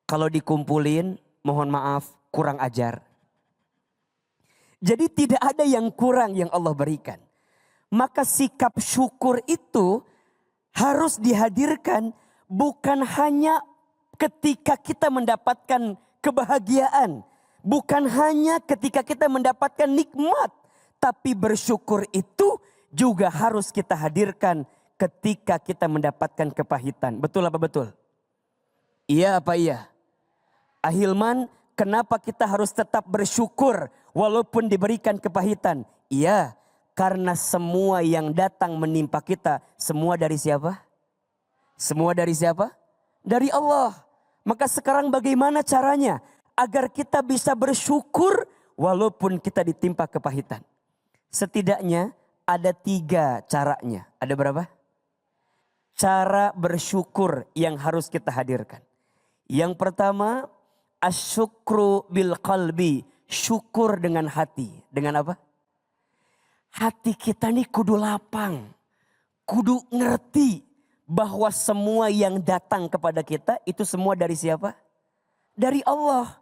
Kalau dikumpulin, mohon maaf, kurang ajar. Jadi tidak ada yang kurang yang Allah berikan. Maka sikap syukur itu harus dihadirkan bukan hanya ketika kita mendapatkan kebahagiaan. Bukan hanya ketika kita mendapatkan nikmat. Tapi bersyukur itu juga harus kita hadirkan ketika kita mendapatkan kepahitan. Betul apa betul? Iya apa iya? Ahilman, kenapa kita harus tetap bersyukur walaupun diberikan kepahitan? Iya, karena semua yang datang menimpa kita, semua dari siapa? Semua dari siapa? Dari Allah. Maka sekarang bagaimana caranya agar kita bisa bersyukur walaupun kita ditimpa kepahitan? Setidaknya ada 3 caranya. Ada berapa? Cara bersyukur yang harus kita hadirkan. Yang pertama, asyukru bil qalbi. Syukur dengan hati. Dengan apa? Hati kita nih kudu lapang. Kudu ngerti bahwa semua yang datang kepada kita itu semua dari siapa? Dari Allah.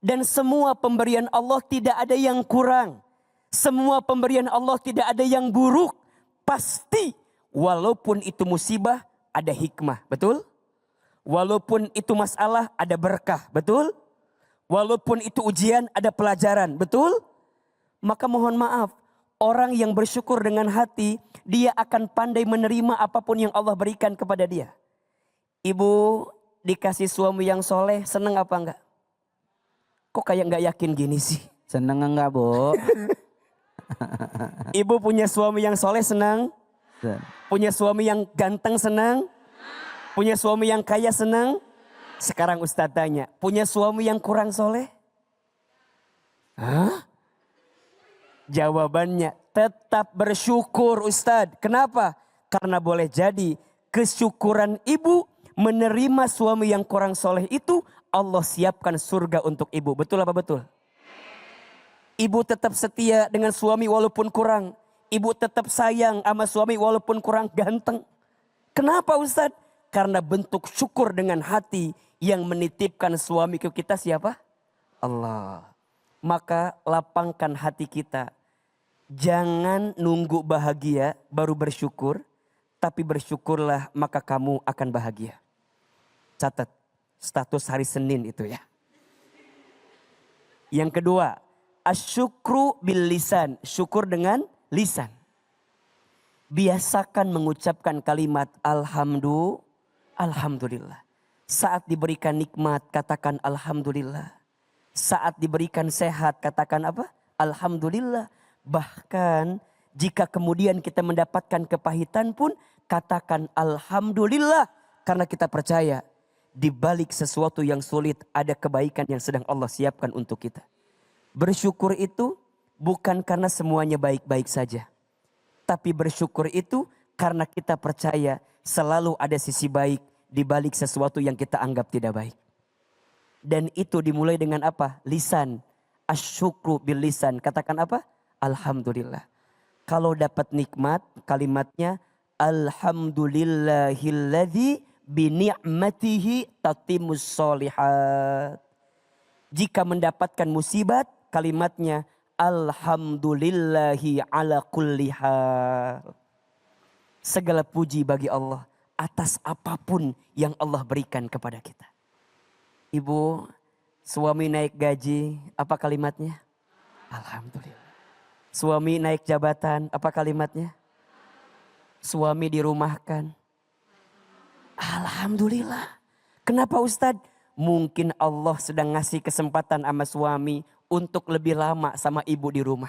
Dan semua pemberian Allah tidak ada yang kurang. Semua pemberian Allah tidak ada yang buruk. Pasti walaupun itu musibah ada hikmah. Betul? Walaupun itu masalah ada berkah. Betul? Walaupun itu ujian ada pelajaran. Betul? Maka mohon maaf. Orang yang bersyukur dengan hati, dia akan pandai menerima apapun yang Allah berikan kepada dia. Ibu dikasih suami yang soleh, seneng apa enggak? Kok kayak enggak yakin gini sih? Seneng enggak, Bu? Ibu punya suami yang soleh senang? Punya suami yang ganteng senang? Punya suami yang kaya senang? Sekarang Ustadz tanya, punya suami yang kurang soleh? Hah? Jawabannya tetap bersyukur Ustadz. Kenapa? Karena boleh jadi kesyukuran ibu menerima suami yang kurang soleh itu Allah siapkan surga untuk ibu. Betul apa betul? Ibu tetap setia dengan suami walaupun kurang. Ibu tetap sayang sama suami walaupun kurang ganteng. Kenapa Ustadz? Karena bentuk syukur dengan hati yang menitipkan suami ke kita siapa? Allah. Maka lapangkan hati kita. Jangan nunggu bahagia baru bersyukur. Tapi bersyukurlah maka kamu akan bahagia. Catat status hari Senin itu ya. Yang kedua. Asyukru bil lisan. Syukur dengan lisan. Biasakan mengucapkan kalimat Alhamdulillah. Saat diberikan nikmat katakan Alhamdulillah. Saat diberikan sehat katakan apa? Alhamdulillah. Bahkan jika kemudian kita mendapatkan kepahitan pun katakan Alhamdulillah. Karena kita percaya di balik sesuatu yang sulit ada kebaikan yang sedang Allah siapkan untuk kita. Bersyukur itu bukan karena semuanya baik-baik saja. Tapi bersyukur itu karena kita percaya selalu ada sisi baik di balik sesuatu yang kita anggap tidak baik. Dan itu dimulai dengan apa? Lisan. Asyukru bil lisan. Katakan apa? Alhamdulillah. Kalau dapat nikmat kalimatnya Alhamdulillahilladzi bini'matihi tatimmus sholihat. Jika mendapatkan musibat kalimatnya Alhamdulillahi ala kulli hal. segala puji bagi Allah atas apapun yang Allah berikan kepada kita. Ibu, suami naik gaji, apa kalimatnya? Alhamdulillah. Suami naik jabatan, apa kalimatnya? Suami dirumahkan. Alhamdulillah. Kenapa Ustadz? Mungkin Allah sedang ngasih kesempatan sama suami untuk lebih lama sama ibu di rumah.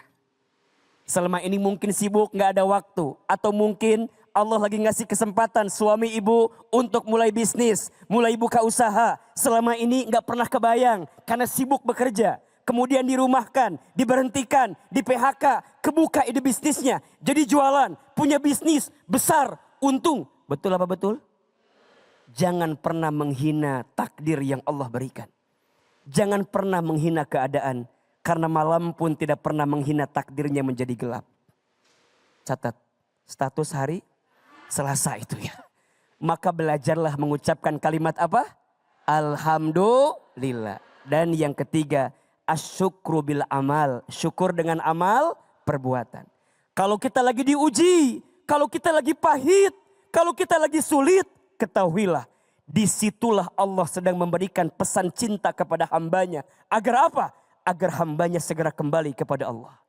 Selama ini mungkin sibuk gak ada waktu. Atau mungkin Allah lagi ngasih kesempatan suami ibu untuk mulai bisnis. Mulai buka usaha. Selama ini gak pernah kebayang karena sibuk bekerja. Kemudian dirumahkan, diberhentikan, di PHK. Kebuka ide bisnisnya. Jadi jualan, punya bisnis besar, untung. Betul apa betul? Jangan pernah menghina takdir yang Allah berikan. Jangan pernah menghina keadaan. Karena malam pun tidak pernah menghina takdirnya menjadi gelap. Catat, status hari Selasa itu ya. Maka belajarlah mengucapkan kalimat apa? Alhamdulillah. Dan yang ketiga, asyukru bil amal. Syukur dengan amal perbuatan. Kalau kita lagi diuji, kalau kita lagi pahit, kalau kita lagi sulit, ketahuilah, disitulah Allah sedang memberikan pesan cinta kepada hambanya. Agar apa? Agar hambanya segera kembali kepada Allah.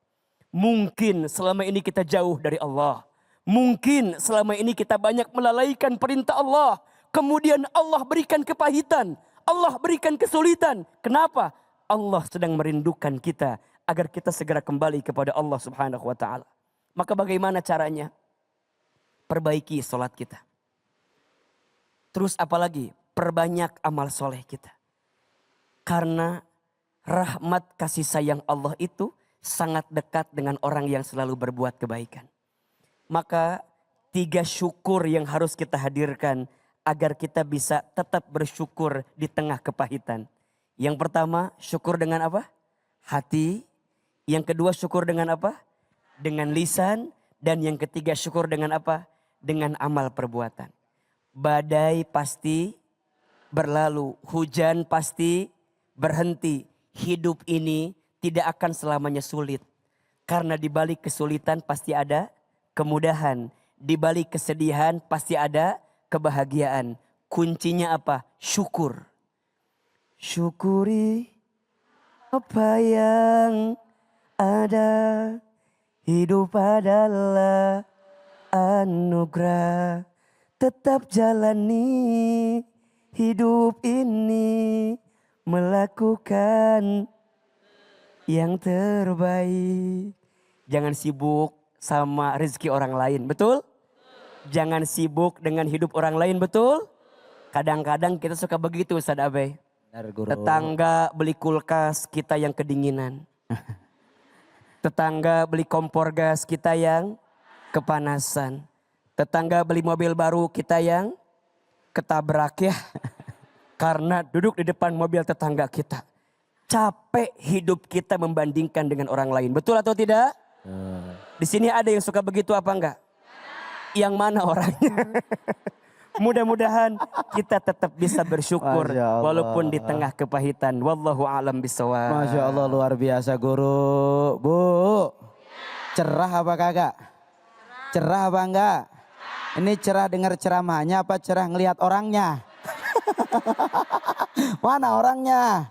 Mungkin selama ini kita jauh dari Allah. Mungkin selama ini kita banyak melalaikan perintah Allah. Kemudian Allah berikan kepahitan. Allah berikan kesulitan. Kenapa? Allah sedang merindukan kita. Agar kita segera kembali kepada Allah subhanahu wa ta'ala. Maka bagaimana caranya? Perbaiki sholat kita. Terus apalagi? Perbanyak amal soleh kita. Karena rahmat kasih sayang Allah itu sangat dekat dengan orang yang selalu berbuat kebaikan. Maka 3 syukur yang harus kita hadirkan agar kita bisa tetap bersyukur di tengah kepahitan. Yang pertama, syukur dengan apa? Hati. Yang kedua, syukur dengan apa? Dengan lisan. Dan yang ketiga, syukur dengan apa? Dengan amal perbuatan. Badai pasti berlalu, hujan pasti berhenti. Hidup ini tidak akan selamanya sulit. Karena di balik kesulitan pasti ada kemudahan. Di balik kesedihan pasti ada kebahagiaan. Kuncinya apa? Syukur. Syukuri apa yang ada. Hidup adalah anugerah. Tetap jalani hidup ini, melakukan yang terbaik. Jangan sibuk sama rezeki orang lain, betul? Jangan sibuk dengan hidup orang lain, betul? Kadang-kadang kita suka begitu Ustaz Abai. Tetangga beli kulkas, kita yang kedinginan. Tetangga beli kompor gas, kita yang kepanasan. Tetangga beli mobil baru, kita yang ketabrak ya. Karena duduk di depan mobil tetangga kita. Capek hidup kita membandingkan dengan orang lain. Betul atau tidak? Di sini ada yang suka begitu apa enggak? Yang mana orangnya? Mudah-mudahan kita tetap bisa bersyukur walaupun di tengah kepahitan. Wallahu a'lam bishawab. Masya Allah, luar biasa guru. Bu, cerah apa kagak? Cerah apa enggak? Ini cerah dengar ceramahnya apa cerah ngelihat orangnya? Mana orangnya?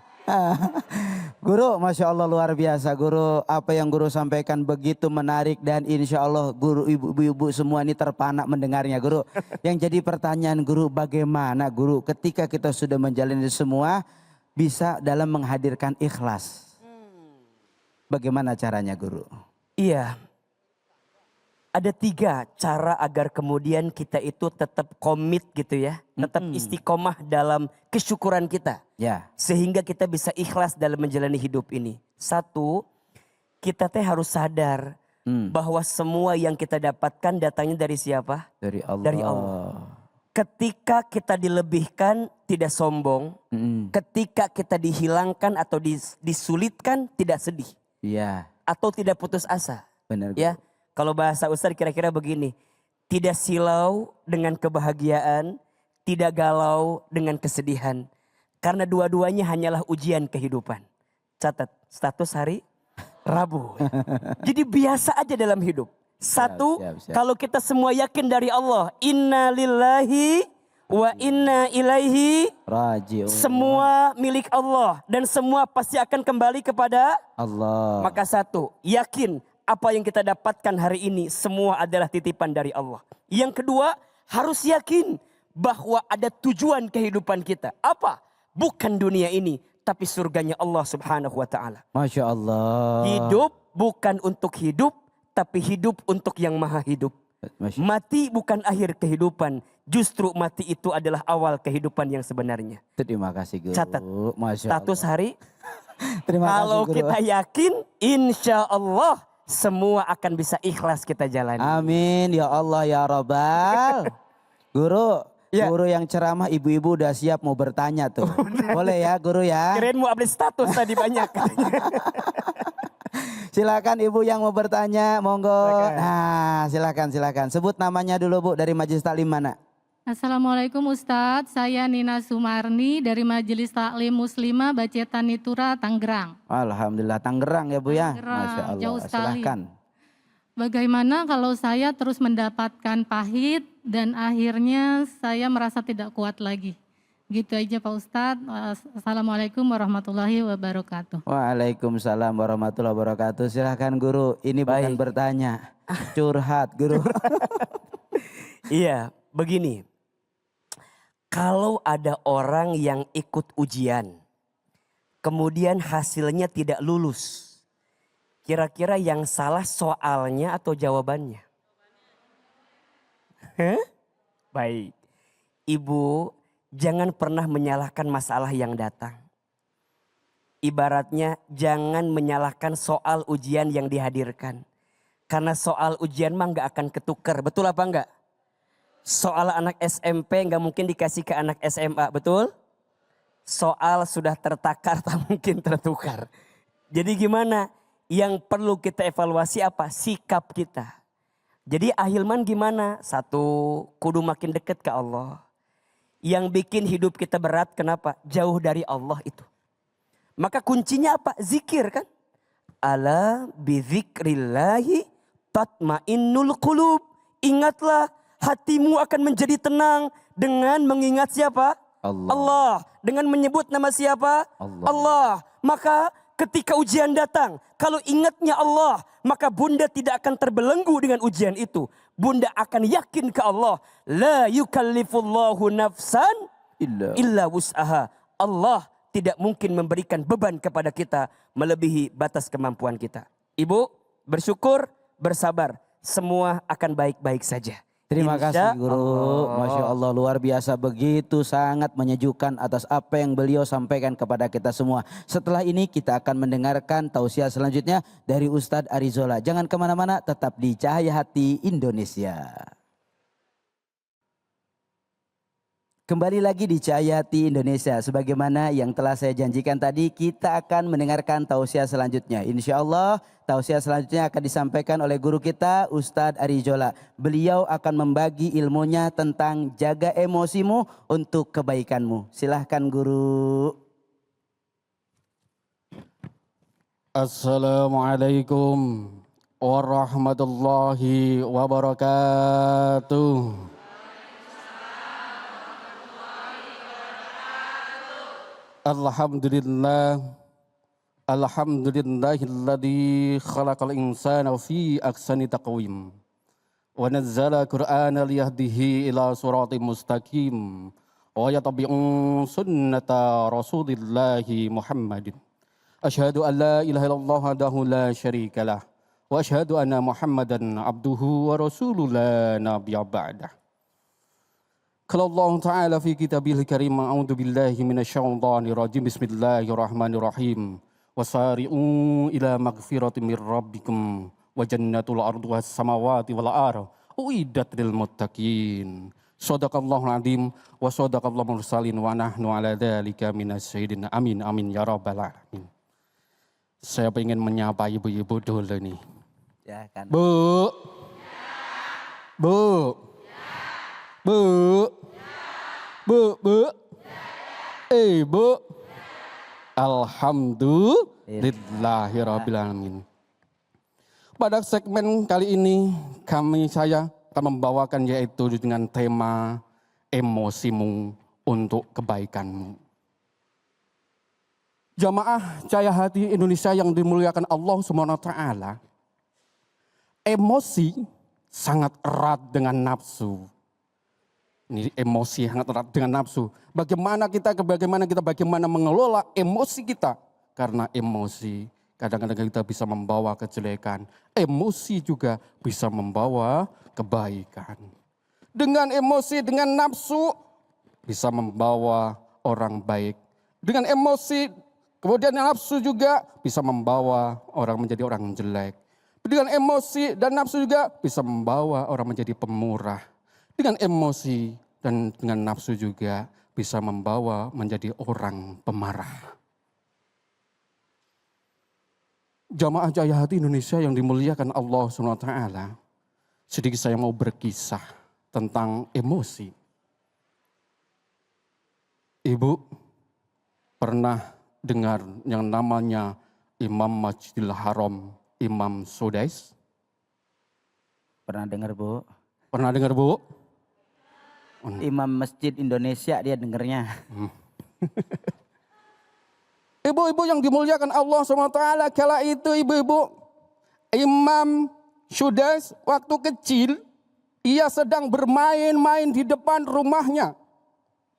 Guru, Masya Allah luar biasa guru. Apa yang guru sampaikan begitu menarik dan insya Allah guru ibu-ibu semua ini terpanak mendengarnya guru. Yang jadi pertanyaan guru, bagaimana guru ketika kita sudah menjalani semua bisa dalam menghadirkan ikhlas? Bagaimana caranya guru? Iya. Ada 3 cara agar kemudian kita itu tetap komit gitu ya. Tetap istiqomah dalam kesyukuran kita. Ya. Sehingga kita bisa ikhlas dalam menjalani hidup ini. 1, kita teh harus sadar bahwa semua yang kita dapatkan datangnya dari siapa? Dari Allah. Dari Allah. Ketika kita dilebihkan tidak sombong. Ketika kita dihilangkan atau disulitkan tidak sedih. Iya. Atau tidak putus asa. Benar. Ya. Kalau bahasa Ustaz kira-kira begini. Tidak silau dengan kebahagiaan. Tidak galau dengan kesedihan. Karena dua-duanya hanyalah ujian kehidupan. Catat status hari Rabu. Jadi biasa aja dalam hidup. Satu, siap. kalau kita semua yakin dari Allah, inna lillahi wa inna ilaihi Raji'un. semua milik Allah dan semua pasti akan kembali kepada Allah. Maka satu, yakin apa yang kita dapatkan hari ini semua adalah titipan dari Allah. Yang kedua, harus yakin bahwa ada tujuan kehidupan kita. Apa? Bukan dunia ini, tapi surganya Allah Subhanahu wa taala. Masya Allah. Hidup bukan untuk hidup, tapi hidup untuk yang maha hidup. Mati bukan akhir kehidupan, justru mati itu adalah awal kehidupan yang sebenarnya. Terima kasih Guru. Catat. Masya Status Allah. hari. Terima Kalau kasih Guru. kita yakin, insya Allah semua akan bisa ikhlas kita jalani. Amin ya Allah ya Rabbal. Guru, Ya. guru yang ceramah ibu-ibu udah siap mau bertanya tuh. Boleh ya Guru ya? Kirain mau update status tadi banyak. Silakan ibu yang mau bertanya, monggo. Nah, silakan. Sebut namanya dulu Bu, dari Majelis Taklim mana? Assalamualaikum Ustadz, saya Nina Sumarni dari Majelis Taklim Muslimah Bacetan Nitura, Tangerang. Alhamdulillah, Tangerang ya Bu ya. Tangerang, Masya Allah. jauh sekali. Silakan. Bagaimana kalau saya terus mendapatkan pahit dan akhirnya saya merasa tidak kuat lagi? Gitu aja Pak Ustadz. Assalamualaikum warahmatullahi wabarakatuh. Waalaikumsalam warahmatullahi wabarakatuh. Silakan Guru, ini bukan bertanya, curhat Guru. Iya, begini. Kalau ada orang yang ikut ujian, kemudian hasilnya tidak lulus, kira-kira yang salah soalnya atau jawabannya? Baik, Ibu jangan pernah menyalahkan masalah yang datang. Ibaratnya jangan menyalahkan soal ujian yang dihadirkan. Karena soal ujian mah gak akan ketukar, betul apa enggak? Soal anak SMP nggak mungkin dikasih ke anak SMA, betul? Soal sudah tertakar tak mungkin tertukar. Jadi gimana? Yang perlu kita evaluasi apa? Sikap kita. Jadi Ahilman gimana? Satu, kudu makin dekat ke Allah. Yang bikin hidup kita berat kenapa? Jauh dari Allah itu. Maka kuncinya apa? Zikir kan? Ala bizikrillahi tatmainnul qulub. Ingatlah, hatimu akan menjadi tenang dengan mengingat siapa? Allah. Dengan menyebut nama siapa? Allah. Maka ketika ujian datang, kalau ingatnya Allah, maka bunda tidak akan terbelenggu dengan ujian itu. Bunda akan yakin ke Allah. La yukallifullahu nafsan illa wus'aha. Allah tidak mungkin memberikan beban kepada kita melebihi batas kemampuan kita. Ibu, bersyukur, bersabar. Semua akan baik-baik saja. Terima kasih Guru, Masya Allah luar biasa, begitu sangat menyejukkan atas apa yang beliau sampaikan kepada kita semua. Setelah ini kita akan mendengarkan tausiah selanjutnya dari Ustadz Arizola. Jangan kemana-mana, tetap di Cahaya Hati Indonesia. Kembali lagi di Cahaya Hati Indonesia. Sebagaimana yang telah saya janjikan tadi, kita akan mendengarkan tausiah selanjutnya. Insya Allah tausiah selanjutnya akan disampaikan oleh guru kita Ustadz Arizola. Beliau akan membagi ilmunya tentang jaga emosimu untuk kebaikanmu. Silahkan Guru. Assalamualaikum warahmatullahi wabarakatuh. Alhamdulillahilladzi khalaqal insana fi ahsani taqwim wa nazzala qur'ana liyahdihi ila siratim mustaqim wa yattabi'u sunnata rasulillahi Muhammadin. Asyhadu an la ilaha illallah wahdahu la syarikalah wa asyhadu anna Muhammadan abduhu wa rasuluhu la nabiyya ba'dah. Qala Allah Ta'ala fi kitabihil karim, a'udzu billahi minasyaitonir rajim, bismillahirrahmanirrahim. Wasari'u ila magfiratin mir rabbikum wa jannatul arduha as-samawati wal ardh uiddat lil muttaqin. Shadaqallahul azim wa shadaqallahul mursalin wa nahnu ala dzalika minas syahidin. Amin amin ya rabbal alamin. Saya ingin menyapa ibu-ibu dulu nih. Ya, kan. Bu. Bu. Bu. Bu. Bu. Alhamdulillahirabbil alamin. Pada segmen kali ini saya akan membawakan yaitu dengan tema emosimu untuk kebaikanmu. Jamaah Cahaya Hati Indonesia yang dimuliakan Allah SWT, emosi sangat erat dengan nafsu. Ini emosi sangat erat dengan nafsu. Bagaimana kita mengelola emosi kita? Karena emosi kadang-kadang kita bisa membawa kejelekan. Emosi juga bisa membawa kebaikan. Dengan emosi, dengan nafsu bisa membawa orang baik. Dengan emosi, kemudian nafsu juga bisa membawa orang menjadi orang jelek. Dengan emosi dan nafsu juga bisa membawa orang menjadi pemurah. Dengan emosi dan dengan nafsu juga bisa membawa menjadi orang pemarah. Jamaah Cahaya Hati Indonesia yang dimuliakan Allah SWT, sedikit saya mau berkisah tentang emosi. Ibu pernah dengar yang namanya Imam Masjidil Haram, Imam Sudais? Pernah dengar, Bu? Pernah dengar, Bu? Imam Masjid Indonesia dia dengernya. Ibu-ibu yang dimuliakan Allah SWT, kala itu ibu-ibu, Imam Sudais waktu kecil, ia sedang bermain-main di depan rumahnya.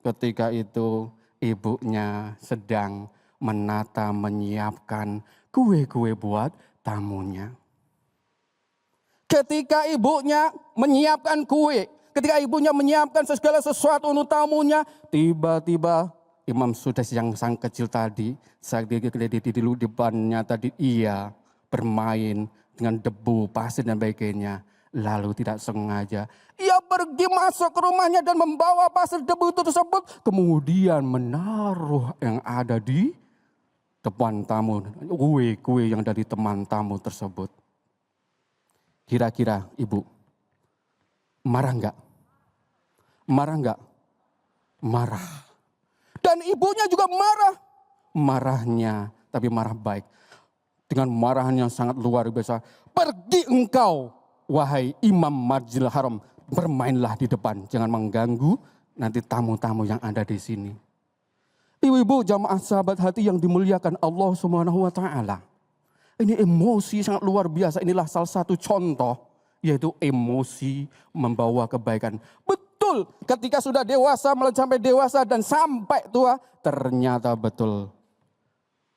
Ketika itu ibunya sedang menyiapkan kue-kue buat tamunya. Ketika ibunya menyiapkan kue, ketika ibunya menyiapkan segala sesuatu untuk tamunya, tiba-tiba Imam Sudais yang sang kecil tadi, saat dia di depannya tadi, ia bermain dengan debu, pasir dan sebagainya. Lalu tidak sengaja, ia pergi masuk ke rumahnya dan membawa pasir debu itu tersebut. Kemudian menaruh yang ada di depan tamu, kue-kue yang dari teman tamu tersebut. Kira-kira ibu, marah enggak? Marah enggak? Marah. Dan ibunya juga marah. Marahnya, tapi marah baik. Dengan marahan yang sangat luar biasa. Pergi engkau, wahai Imam Masjidil Haram. Bermainlah di depan. Jangan mengganggu nanti tamu-tamu yang ada di sini. Ibu-ibu jamaah sahabat hati yang dimuliakan Allah SWT. Ini emosi sangat luar biasa. Inilah salah satu contoh. Yaitu emosi membawa kebaikan. Betul, ketika sudah dewasa, sampai dewasa dan sampai tua, ternyata betul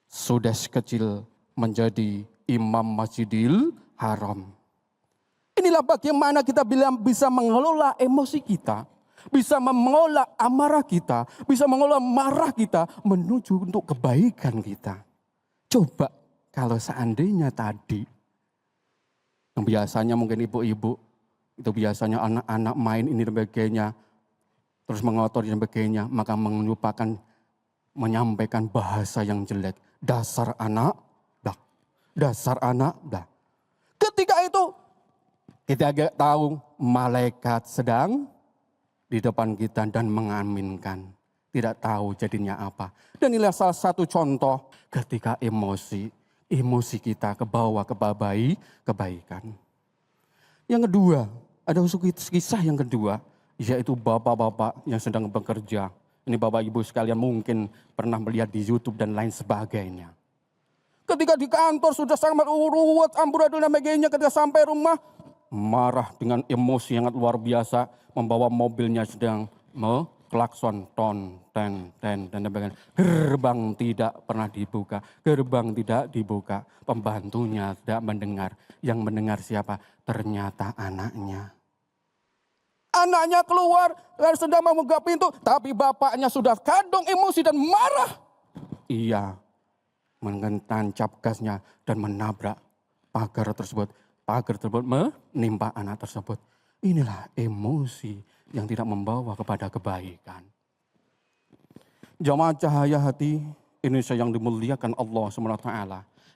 Sudais kecil menjadi Imam Masjidil Haram. Inilah bagaimana kita bisa mengelola emosi kita, bisa mengelola amarah kita, bisa mengelola marah kita menuju untuk kebaikan kita. Coba kalau seandainya tadi, yang biasanya mungkin ibu-ibu, itu biasanya anak-anak main ini dan sebagainya, terus mengotori dan sebagainya, maka melupakan menyampaikan bahasa yang jelek. Dasar anak, dah. Dasar anak, dah. Ketika itu, kita agak tahu malaikat sedang di depan kita dan mengaminkan. Tidak tahu jadinya apa. Dan inilah salah satu contoh ketika emosi kita ke bawah kebaikan. Yang kedua, ada kisah yang kedua, yaitu bapak-bapak yang sedang bekerja. Ini bapak ibu sekalian mungkin pernah melihat di YouTube dan lain sebagainya. Ketika di kantor sudah sangat ruwet, amburadul dan sebagainya, ketika sampai rumah, marah dengan emosi yang luar biasa, membawa mobilnya sedang klakson, dan sebagainya. Gerbang tidak pernah dibuka, pembantunya tidak mendengar. Yang mendengar siapa? Ternyata anaknya. Anaknya keluar dan sedang membuka pintu, tapi bapaknya sudah kadung emosi dan marah. Ia menancap gasnya dan menabrak pagar tersebut. Pagar tersebut menimpa anak tersebut. Inilah emosi yang tidak membawa kepada kebaikan. Jamaah Cahaya Hati Indonesia yang dimuliakan Allah SWT.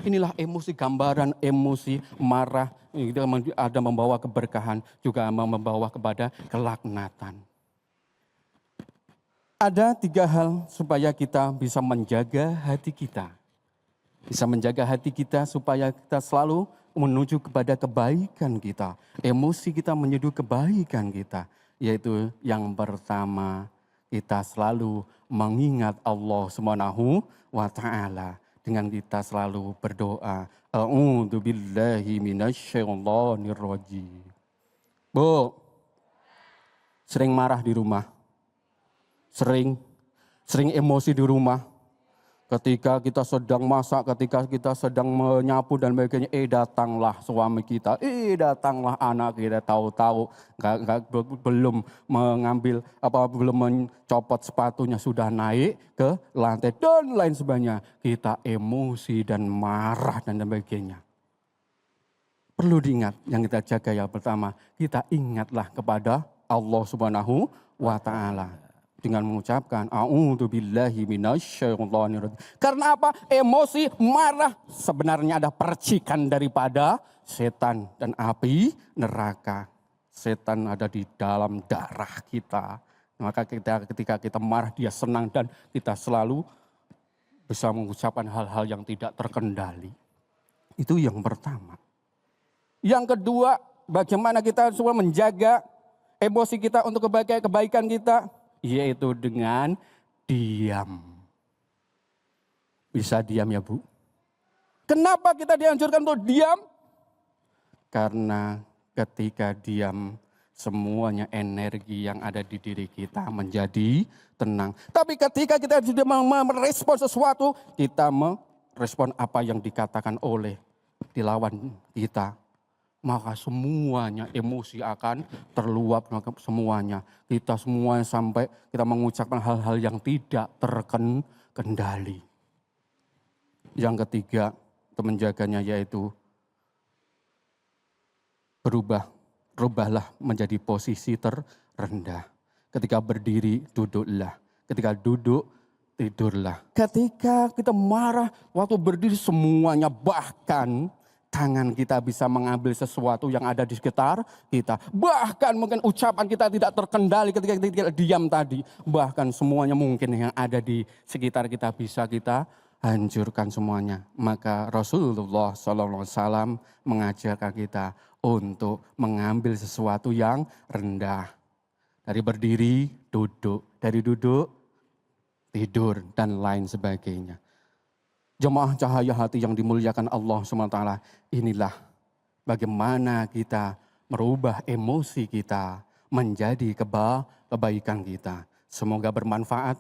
Inilah emosi, gambaran emosi marah, itu ada membawa keberkahan, juga membawa kepada kelaknatan. Ada 3 hal supaya kita bisa menjaga hati kita. Bisa menjaga hati kita supaya kita selalu menuju kepada kebaikan kita. Emosi kita menuju kebaikan kita. Yaitu yang pertama, kita selalu mengingat Allah Subhanahu wa Ta'ala. Dengan kita selalu berdoa, A'udzu billahi minasyaitonir rajim. Bu, sering marah di rumah. Sering emosi di rumah. Ketika kita sedang masak, ketika kita sedang menyapu dan sebagainya, datanglah suami kita, datanglah anak kita, tahu-tahu belum mengambil belum mencopot sepatunya sudah naik ke lantai dan lain sebagainya. Kita emosi dan marah dan sebagainya. Perlu diingat, yang kita jaga yang pertama, kita ingatlah kepada Allah Subhanahu wa Ta'ala. Dengan mengucapkan a'udzu billahi minasyaitonir rajim. Karena apa? Emosi, marah sebenarnya ada percikan daripada setan dan api neraka. Setan ada di dalam darah kita. Maka ketika kita marah, dia senang dan kita selalu bisa mengucapkan hal-hal yang tidak terkendali. Itu yang pertama. Yang kedua, bagaimana kita semua menjaga emosi kita untuk kebaikan kita? Yaitu dengan diam. Bisa diam ya Bu? Kenapa kita dianjurkan untuk diam? Karena ketika diam, semuanya energi yang ada di diri kita menjadi tenang. Tapi ketika kita sudah merespon sesuatu, kita merespon apa yang dikatakan oleh dilawan kita. Maka semuanya emosi akan terluap semuanya. Kita semuanya sampai kita mengucapkan hal-hal yang tidak terkendali. Yang ketiga, untuk menjaganya yaitu rubahlah menjadi posisi terendah. Ketika berdiri, duduklah. Ketika duduk, tidurlah. Ketika kita marah, waktu berdiri semuanya, bahkan tangan kita bisa mengambil sesuatu yang ada di sekitar kita. Bahkan mungkin ucapan kita tidak terkendali ketika kita diam tadi. Bahkan semuanya mungkin yang ada di sekitar kita bisa kita hancurkan semuanya. Maka Rasulullah SAW mengajarkan kita untuk mengambil sesuatu yang rendah. Dari berdiri, duduk. Dari duduk, tidur, dan lain sebagainya. Jemaah cahaya hati yang dimuliakan Allah SWT, inilah bagaimana kita merubah emosi kita menjadi kebaikan kita. Semoga bermanfaat.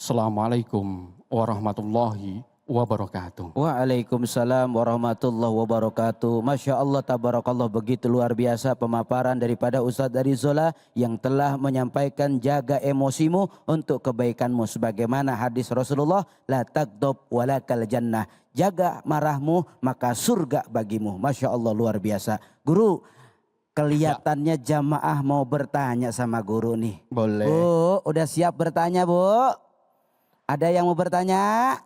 Assalamualaikum warahmatullahi wabarakatuh. Waalaikumsalam warahmatullahi wabarakatuh. Masya Allah, tabarakallah, begitu luar biasa pemaparan daripada Ustadz Arizola yang telah menyampaikan jaga emosimu untuk kebaikanmu. Sebagaimana hadis Rasulullah, la tagdob walakal jannah. Jaga marahmu maka surga bagimu. Masya Allah, luar biasa. Guru, kelihatannya jamaah mau bertanya sama guru nih. Boleh. Bu, udah siap bertanya Bu? Ada yang mau bertanya?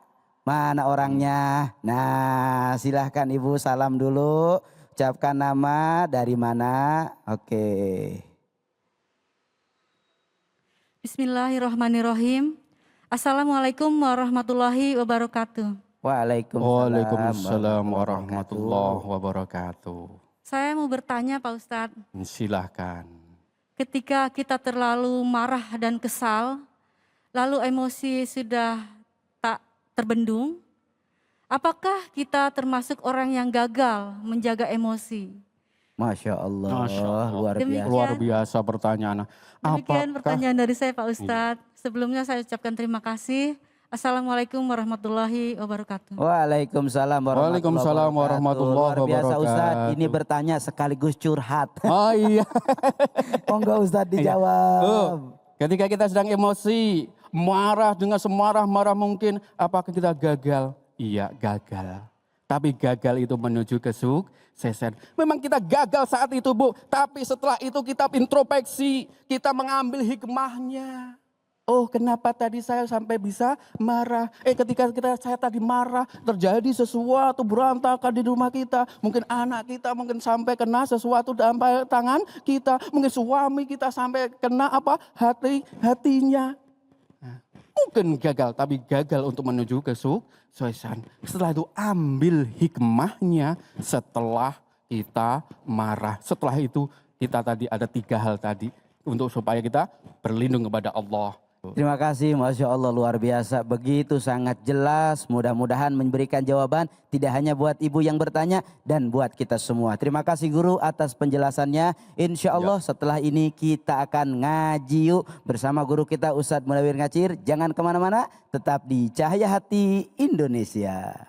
Mana orangnya? Nah, silahkan Ibu salam dulu. Ucapkan nama, dari mana? Oke. Bismillahirrahmanirrahim. Assalamualaikum warahmatullahi wabarakatuh. Waalaikumsalam warahmatullahi wabarakatuh. Saya mau bertanya Pak Ustadz. Silahkan. Ketika kita terlalu marah dan kesal, lalu emosi sudah tak terbendung, apakah kita termasuk orang yang gagal menjaga emosi? Masya Allah, luar biasa. Luar biasa pertanyaan. Demikian pertanyaan dari saya Pak Ustadz. Sebelumnya saya ucapkan terima kasih. Assalamualaikum warahmatullahi wabarakatuh. Waalaikumsalam warahmatullahi wabarakatuh. Luar biasa Ustadz, ini bertanya sekaligus curhat. Oh iya. Monggo Ustadz dijawab. Ketika kita sedang emosi, marah dengan semarah-marah mungkin, apakah kita gagal? Iya, gagal. Tapi gagal itu menuju kesuksesan. Memang kita gagal saat itu Bu, tapi setelah itu kita introspeksi, kita mengambil hikmahnya. Oh, kenapa tadi saya sampai bisa marah? Ketika saya tadi marah, terjadi sesuatu berantakan di rumah kita. Mungkin anak kita mungkin sampai kena sesuatu dalam tangan kita. Mungkin suami kita sampai kena hatinya. bukan gagal, tapi gagal untuk menuju kesuksesan. Setelah itu ambil hikmahnya setelah kita marah. Setelah itu kita tadi ada 3 hal tadi untuk supaya kita berlindung kepada Allah. Terima kasih, Masya Allah, luar biasa. Begitu sangat jelas, mudah-mudahan memberikan jawaban tidak hanya buat ibu yang bertanya dan buat kita semua. Terima kasih guru atas penjelasannya. Insya Allah setelah ini kita akan ngaji yuk bersama guru kita Ustadz Munawir Ngacir. Jangan kemana-mana, tetap di Cahaya Hati Indonesia.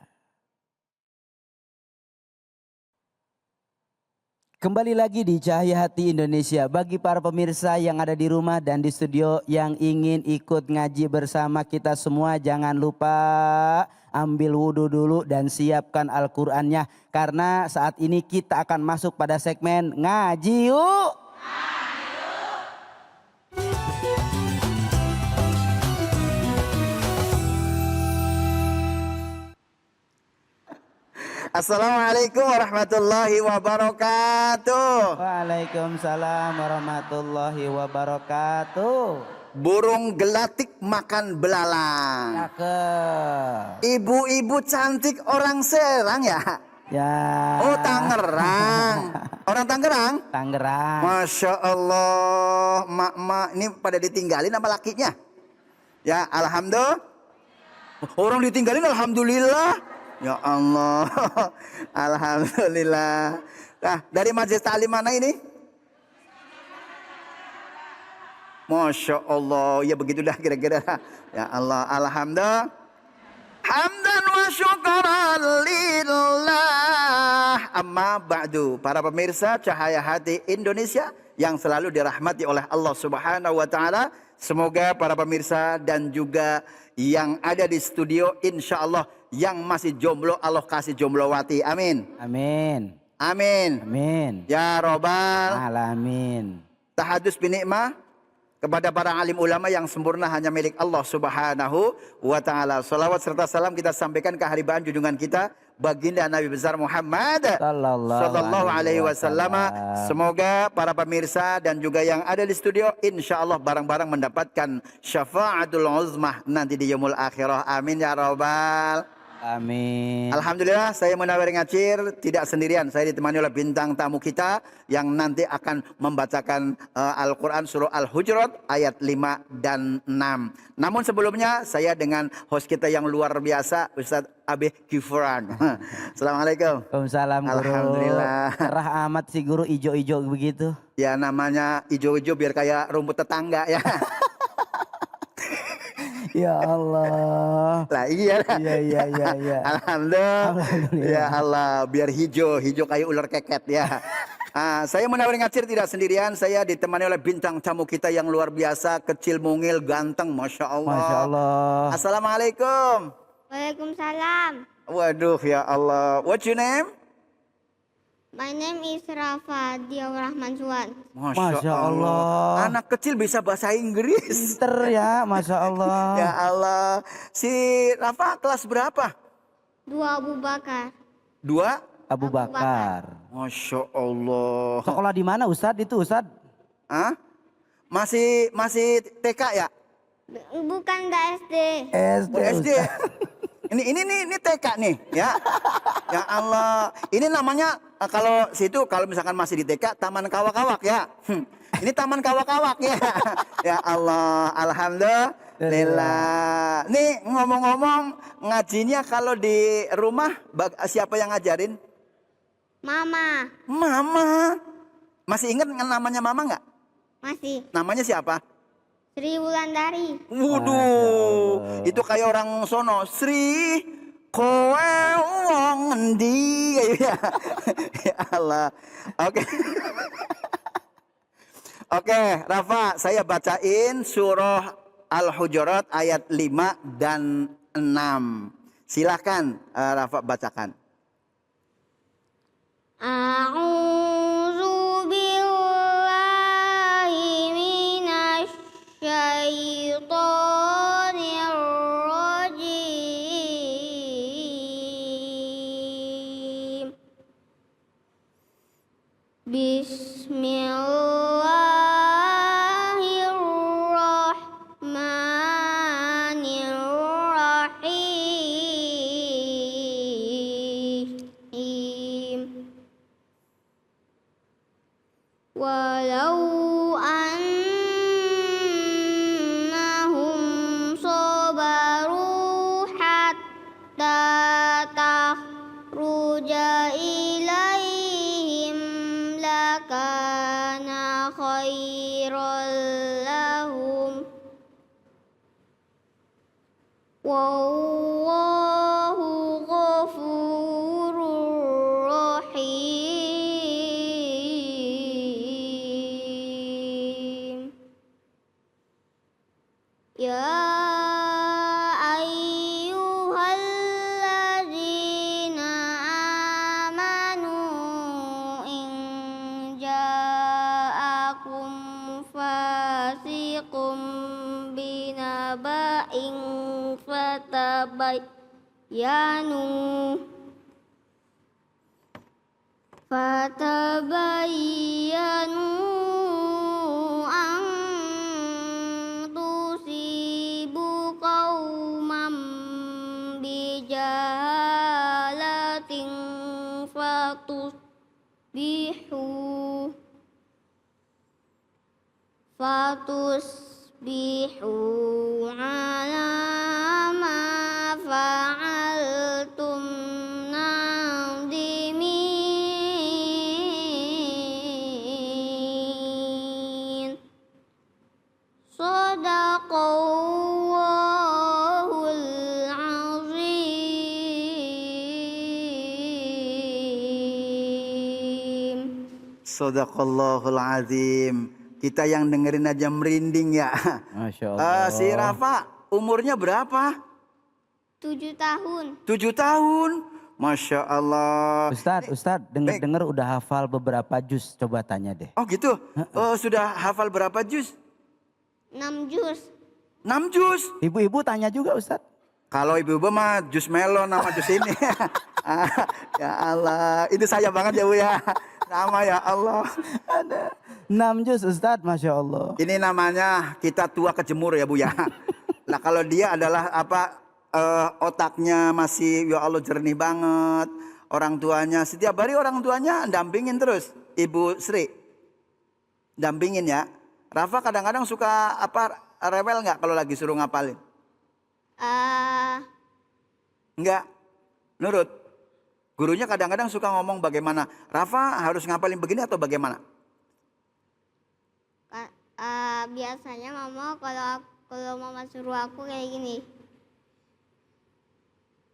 Kembali lagi di Cahaya Hati Indonesia. Bagi para pemirsa yang ada di rumah dan di studio yang ingin ikut ngaji bersama kita semua, jangan lupa ambil wudhu dulu dan siapkan Al-Qur'annya. Karena saat ini kita akan masuk pada segmen ngaji yuk. Assalamualaikum warahmatullahi wabarakatuh. Waalaikumsalam warahmatullahi wabarakatuh. Burung gelatik makan belalang. Cakep. Ibu-ibu cantik orang Serang ya? Ya. Oh, Tangerang. Orang Tangerang? Tangerang. Masya Allah. Mak-mak ini pada ditinggalin sama lakinya? Ya, alhamdulillah. Orang ditinggalin alhamdulillah. Ya Allah, alhamdulillah. Nah, dari majelis taklim mana ini? Masya Allah, ya begitulah kira-kira. Ya Allah, alhamdulillah. Hamdan wa syukuran lillah. Amma ba'du. Para pemirsa Cahaya Hati Indonesia yang selalu dirahmati oleh Allah Subhanahu wa taala. Semoga para pemirsa dan juga yang ada di studio insya Allah yang masih jomblo Allah kasih jomblowati. Amin. Amin. Amin. Amin. Ya Robbal Alamin. Tahadus binikmah kepada para alim ulama yang sempurna hanya milik Allah Subhanahu wa taala. Salawat serta salam kita sampaikan ke haribaan junjungan kita baginda Nabi besar Muhammad sallallahu alaihi wasallam. Semoga para pemirsa dan juga yang ada di studio insya Allah barang-barang mendapatkan syafaatul uzmah nanti di yaumul akhirah. Amin ya Rabbal. Amin. Alhamdulillah saya Munawir Ngacir tidak sendirian. Saya ditemani oleh bintang tamu kita yang nanti akan membacakan Al-Quran surah Al-Hujurat ayat 5 dan 6. Namun sebelumnya saya dengan host kita yang luar biasa Ustadz Abe Kifran. Assalamualaikum. Waalaikumsalam guru. Alhamdulillah. Cerah amat sih guru, ijo-ijo begitu. Ya namanya ijo-ijo biar kayak rumput tetangga ya. Ya Allah. Lah iya. Iya. Alhamdulillah. Ya Allah, biar hijau kayak ular keket ya. Saya Munawir Ngacir tidak sendirian. Saya ditemani oleh bintang tamu kita yang luar biasa, kecil mungil, ganteng, masya Allah. Masya Allah. Assalamualaikum. Waalaikumsalam. Waduh ya Allah. What's your name? My name is Rafa Diawrahman Suwan. Masya Allah. Anak kecil bisa bahasa Inggris. Pinter ya, Masya Allah. Ya Allah. Si Rafa kelas berapa? 2 Abu Bakar. 2? Abu Bakar. Masya Allah. Sekolah di mana Ustadz itu Ustadz? Hah? Masih TK ya? Bukan, enggak SD. SD. Ini TK nih ya. Ya Allah. Ini namanya kalau misalkan masih di TK Taman Kawak-Kawak ya. Ini Taman Kawak-Kawak ya. Ya Allah. Alhamdulillah. Nih ngomong-ngomong ngajinya kalau di rumah siapa yang ngajarin? Mama. Mama. Masih ingat namanya Mama nggak? Masih. Namanya siapa? Sri Wulandari. Waduh, itu kayak orang sono. Sri, kowe wong endi ya. Ya Allah. Oke. Oke, Rafa, saya bacain surah Al-Hujurat ayat 5 dan 6. Silakan Rafa bacakan. A'udzu billahi minasy syaitonir rajim. Bismillahirrahmanirrahim. walau annahum sabaru hatta takhruja ilaihim lakana khairan lahum wallahu ghafurur rahim. Ya ayyuhalladzina amanu in ja'akum fasiqum binaba'in fatabayyanu an tusibu qauman bijahalatin fatusbihu ala ma fa'altum nadimin. Shadaqallahul azim. Shadaqallahul azim. Kita yang dengerin aja merinding ya. Masya Allah. Si Rafa umurnya berapa? 7 tahun. 7 tahun. Masya Allah. Ustadz dengar udah hafal beberapa juz, coba tanya deh. Oh gitu? Sudah hafal berapa juz? 6 juz. 6 juz? Ibu-ibu tanya juga Ustadz. Kalau ibu-ibu mah jus melon sama jus ini. Ya Allah, itu saya banget ya Bu ya. Nama ya Allah. Ada 6 juz Ustadz, Masya Allah. Ini namanya kita tua kejemur ya Bu ya. Nah kalau dia adalah otaknya masih ya Allah jernih banget. Orang tuanya setiap hari orang tuanya dampingin terus. Ibu Sri dampingin ya. Rafa kadang-kadang suka rewel nggak kalau lagi suruh ngapalin? Enggak, nurut. Gurunya kadang-kadang suka ngomong bagaimana. Rafa harus ngapalin begini atau bagaimana? Biasanya mama kalau mama suruh aku kayak gini.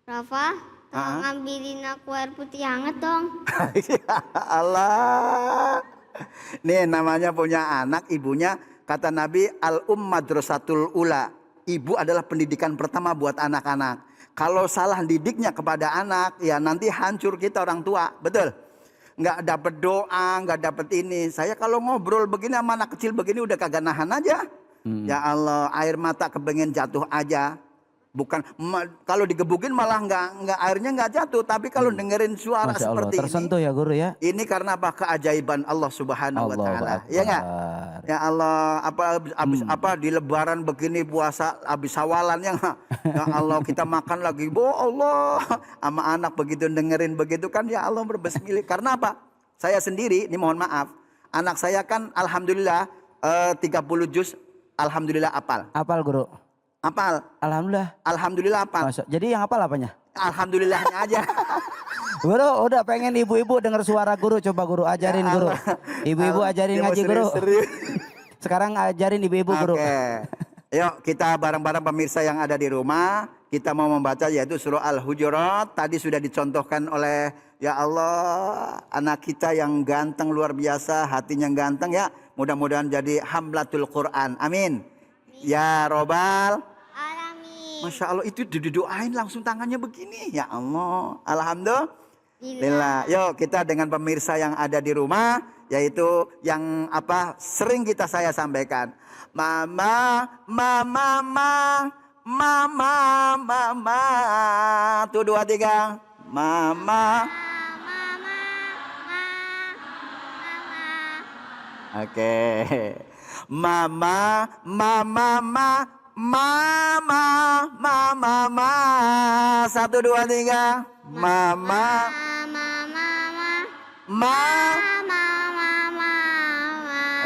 Rafa, tolong ngambilin aku air putih hangat dong. Ya Allah. Nih namanya punya anak, ibunya kata Nabi madrasatul ula. Ibu adalah pendidikan pertama buat anak-anak. Kalau salah didiknya kepada anak, ya nanti hancur kita orang tua. Betul? Nggak dapet doa, nggak dapet ini. Saya kalau ngobrol begini sama anak kecil begini udah kagak nahan aja. Ya Allah, air mata kepengen jatuh aja. Bukan kalau digebukin malah nggak airnya nggak jatuh, tapi kalau dengerin suara Masya Allah, seperti tersentuh ini. ya guru ya. Ini karena apa? Keajaiban Allah Subhanahu wa taala. Ya enggak? Ya Allah, apa di lebaran begini puasa habis sawalan ya enggak? Ya Allah, kita makan lagi. Allah, sama anak begitu dengerin begitu kan ya Allah berbesmillah. Karena apa? Saya sendiri, ini mohon maaf. Anak saya kan alhamdulillah 30 juz alhamdulillah apal. Apal guru. Apal. Alhamdulillah. Alhamdulillah apal. Jadi yang apal apanya? Alhamdulillahnya aja. Guru udah pengen ibu-ibu dengar suara guru, coba guru ajarin guru. Ibu-ibu ajarin ngaji guru. Sekarang ajarin ibu-ibu guru. Oke. Yuk kita bareng-bareng pemirsa yang ada di rumah, kita mau membaca yaitu surah Al-Hujurat. Tadi sudah dicontohkan oleh ya Allah anak kita yang ganteng luar biasa, hatinya ganteng ya. Mudah-mudahan jadi hamlatul Quran. Amin. Ya Robbal Alamin. Masya Allah itu didoain langsung tangannya begini. Ya Allah. Alhamdulillah. Yuk kita dengan pemirsa yang ada di rumah. Yaitu yang sering saya sampaikan. Mama. Tuh 2, 3. Mama. Oke. Mama. 1, 2, 3. Mama.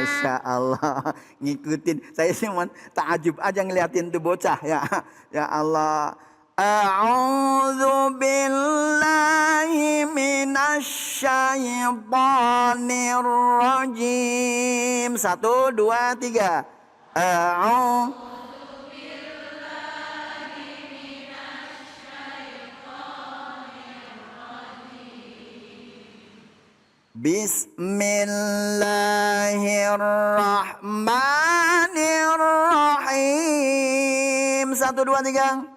Masya Allah, ngikutin. Saya sih takjub aja ngeliatin tuh bocah ya. Ya Allah. A'udzu billahi minasyaitonir rajim. 1, 2, 3. Bismillahirrahmanirrahim. 1, 2, 3.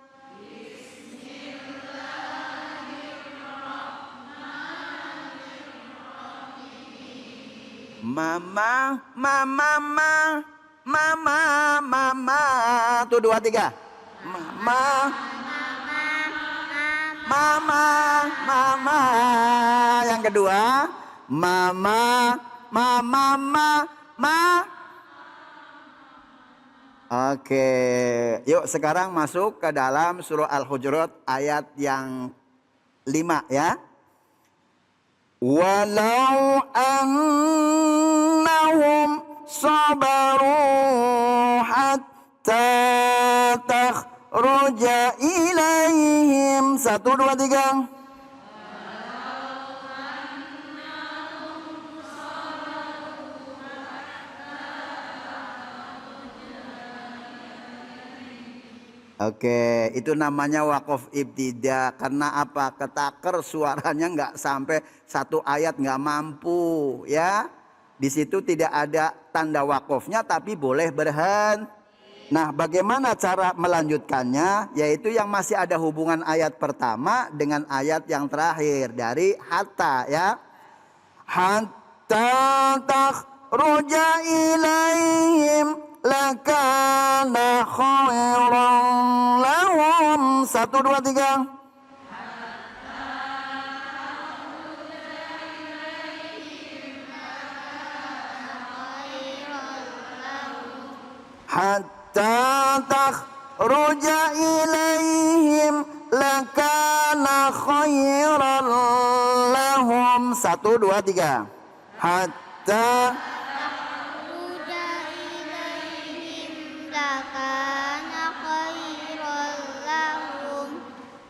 Mama, mama, mama, mama. Tuh 2, 3. Mama, mama, mama. Yang kedua, mama, mama, mama. Oke, yuk sekarang masuk ke dalam surah Al-Hujurat ayat yang 5 ya. Walau annahum sabaru hatta takhruja ilaihim. 1, 2, 3. Oke, itu namanya waqaf ibtida. Karena apa? Ketaker suaranya nggak sampai 1 ayat, nggak mampu ya. Di situ tidak ada tanda waqafnya, tapi boleh berhenti. Nah, bagaimana cara melanjutkannya? Yaitu yang masih ada hubungan ayat pertama dengan ayat yang terakhir dari hatta ya. Hatta takhruja ilaihim lakana khairan lahum. 1, 2, 3. Hatta takhruja ilaihim lakana khairan lahum. 1, 2, 3. Hatta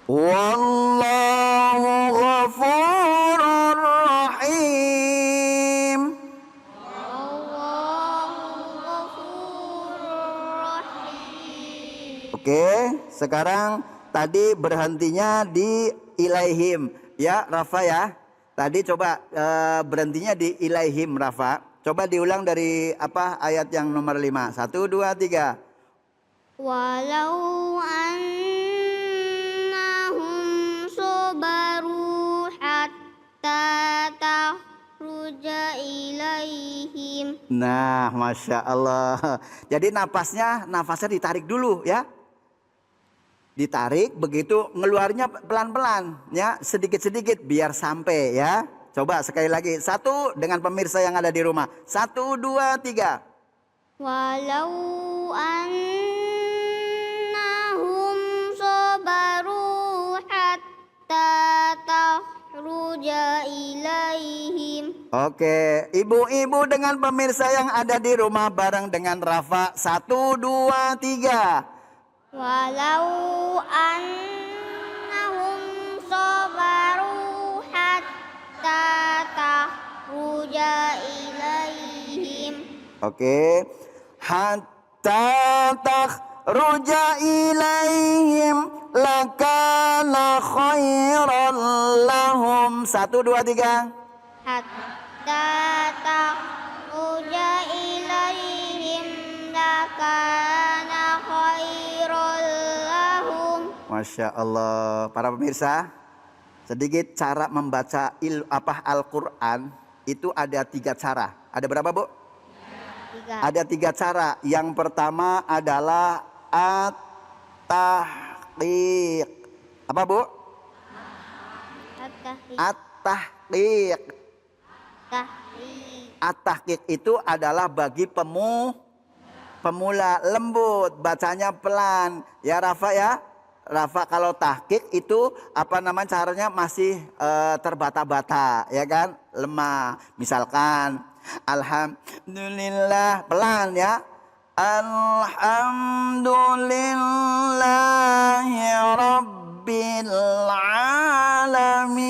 wallahu ghafurur rahim. Oke, sekarang tadi berhentinya di ilaihim ya Rafa ya. Tadi coba berhentinya di ilaihim Rafa. Coba diulang dari apa ayat yang nomor 5. 1, 2, 3. Walau annahum sabaru hatta takhruja ilaihim. Nah, Masya Allah. Jadi nafasnya ditarik dulu ya. Ditarik, begitu ngeluarnya pelan-pelan ya, sedikit-sedikit biar sampai ya. Coba sekali lagi, 1 dengan pemirsa yang ada di rumah. 1, 2, 3. Walau annahum sabaru hatta takhruja ilaihim. Oke, ibu-ibu dengan pemirsa yang ada di rumah bareng dengan Rafa. 1, 2, 3. Walau annahum sabaru hatta takhruja ilaihim. Oke, hatta takhruja ilaihim lakana khairan lahum. 1, 2, 3. Hatta takhruja ilaihim lakana khairan lahum. Masya Allah. Para pemirsa, sedikit cara membaca Al-Quran itu ada 3 cara. Ada berapa, Bu? 3. Ada 3 cara. Yang pertama adalah at-tahqiq. Apa, Bu? At-tahqiq. At-tahqiq itu adalah bagi pemula, lembut, bacanya pelan. Ya Rafa ya. Rafa, kalau tahqiq itu apa namanya caranya masih terbata-bata ya kan, lemah. Misalkan Alhamdulillah, pelan ya. Alhamdulillahi Rabbil Alamin.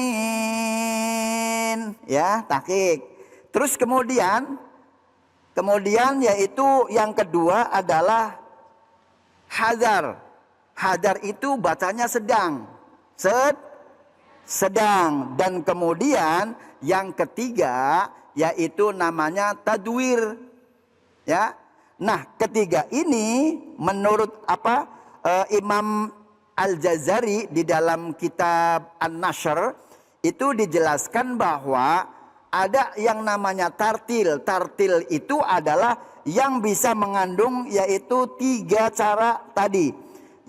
Ya, tahqiq. Terus kemudian yaitu yang kedua adalah hadar. Hadar itu bacanya sedang. Sedang. Dan kemudian yang ketiga yaitu namanya tadwir. Ya. Nah, ketiga ini menurut Imam Al-Jazari di dalam kitab An-Nashr itu dijelaskan bahwa ada yang namanya tartil. Tartil itu adalah yang bisa mengandung yaitu 3 cara tadi.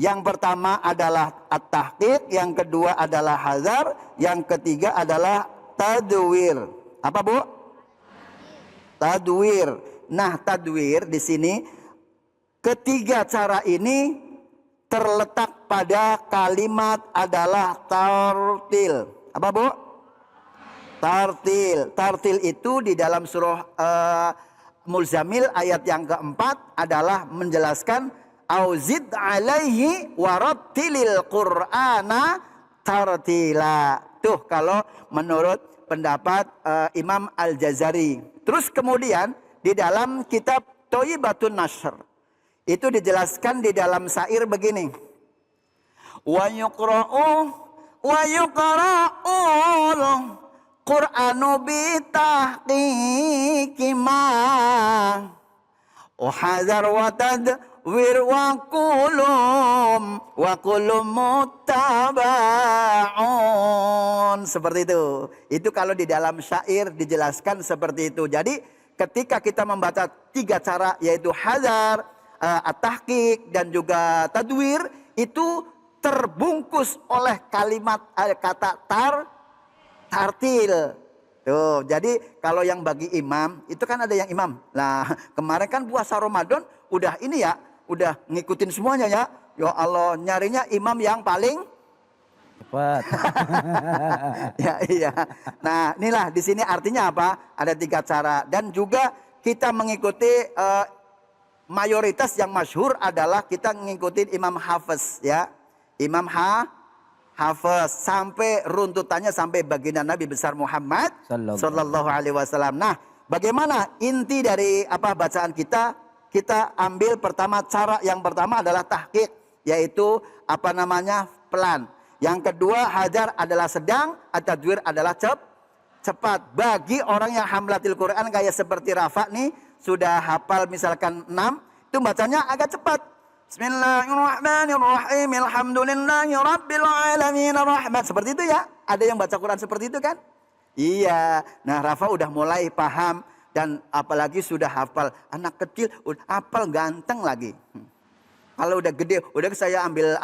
Yang pertama adalah at-tahqiq, yang kedua adalah hazar, yang ketiga adalah tadwir. Apa, Bu? Tadwir. Nah, tadwir di sini ketiga cara ini terletak pada kalimat adalah tartil. Apa, Bu? Tartil. Tartil itu di dalam surah Mulzamil ayat yang keempat adalah menjelaskan auzid alaihi warattilil qur'ana tartila. Tuh kalau menurut pendapat Imam Al-Jazari. Terus kemudian di dalam kitab Thayyibatun Nashr itu dijelaskan di dalam syair begini. Wa yuqra'ul Qur'anu bitahqiqi ma uhadzar wa tadwir wa kulum muttaba'un. Seperti itu. Itu kalau di dalam syair dijelaskan seperti itu. Jadi ketika kita membaca 3 cara yaitu hazar, at-tahqiq dan juga tadwir itu terbungkus oleh kalimat kata tartil. Tuh, jadi kalau yang bagi imam, itu kan ada yang imam. Nah, kemarin kan puasa Ramadan udah ini ya, udah ngikutin semuanya ya. Ya Allah, nyarinya imam yang paling cepat. Ya, iya. Nah, inilah di sini artinya apa? Ada 3 cara dan juga kita mengikuti mayoritas yang masyhur adalah kita ngikutin Imam Hafiz ya. Imam Hafiz sampai runtutannya sampai baginda Nabi besar Muhammad sallallahu alaihi wasallam. Nah, bagaimana inti dari bacaan kita? Kita ambil pertama cara yang pertama adalah tahqiq, yaitu pelan. Yang kedua hajar adalah sedang, at-tadwir adalah cepat. Bagi orang yang hamlatil Quran kayak seperti Rafa nih sudah hafal misalkan 6, itu bacanya agak cepat. Bismillahirrahmanirrahim. Alhamdulillahi rabbil alamin arrahman. Seperti itu ya. Ada yang baca Quran seperti itu kan? Iya. Nah, Rafa udah mulai paham dan apalagi sudah hafal. Anak kecil udah hafal ganteng lagi. Kalau udah gede, udah saya ambil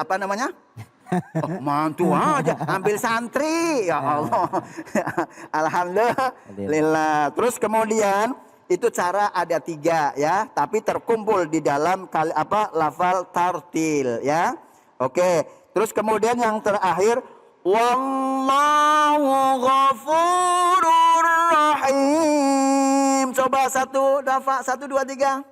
Oh, mantu aja, ambil santri. Ya Allah. Alhamdulillah. Terus kemudian itu cara ada 3 ya, tapi terkumpul di dalam lafal tartil ya. Oke. Terus kemudian yang terakhir wallahu ghafurur rahim. Coba 1 Dafa 1 2 3.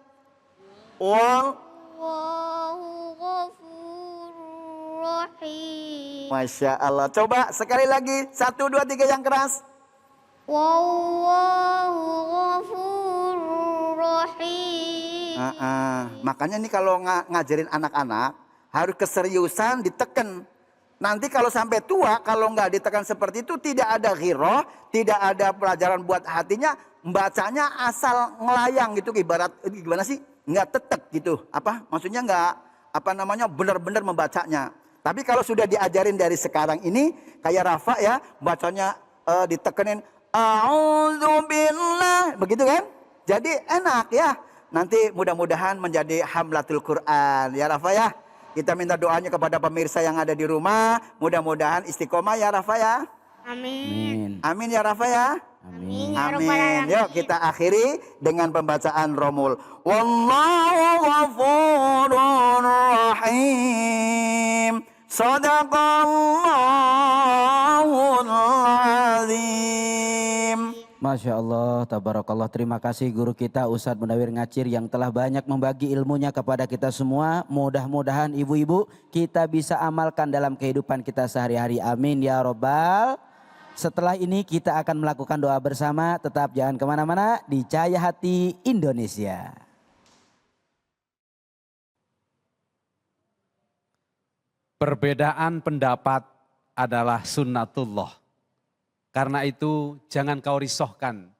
Wallahu ghafurur rahim. Masya Allah. Coba sekali lagi 1 2 3 yang keras. Wallahu ghafurur rahim. Makanya nih kalau ngajarin anak-anak harus keseriusan ditekan. Nanti kalau sampai tua kalau nggak ditekan seperti itu tidak ada ghirah, tidak ada pelajaran buat hatinya, bacanya asal ngelayang gitu, ibarat gimana sih? Nggak tetek gitu. Maksudnya nggak benar-benar membacanya. Tapi kalau sudah diajarin dari sekarang ini kayak Rafa ya, bacanya ditekenin a'udzubillah, begitu kan? Jadi enak ya. Nanti mudah-mudahan menjadi hamlatul Quran ya Rafa ya. Kita minta doanya kepada pemirsa yang ada di rumah, mudah-mudahan istiqomah ya Rafa ya. Amin. Amin ya Rafa ya. Amin. Amin. Yuk kita akhiri dengan pembacaan Romul. Wallahu ghafurur rahim. Sadaqallahul azim. Masya Allah, tabarakallah. Terima kasih guru kita Ustadz Munawir Ngacir yang telah banyak membagi ilmunya kepada kita semua. Mudah-mudahan ibu-ibu kita bisa amalkan dalam kehidupan kita sehari-hari. Amin ya robbal. Setelah ini kita akan melakukan doa bersama. Tetap jangan kemana-mana di Cahaya Hati Indonesia. Perbedaan pendapat adalah sunnatullah. Karena itu jangan kau risaukan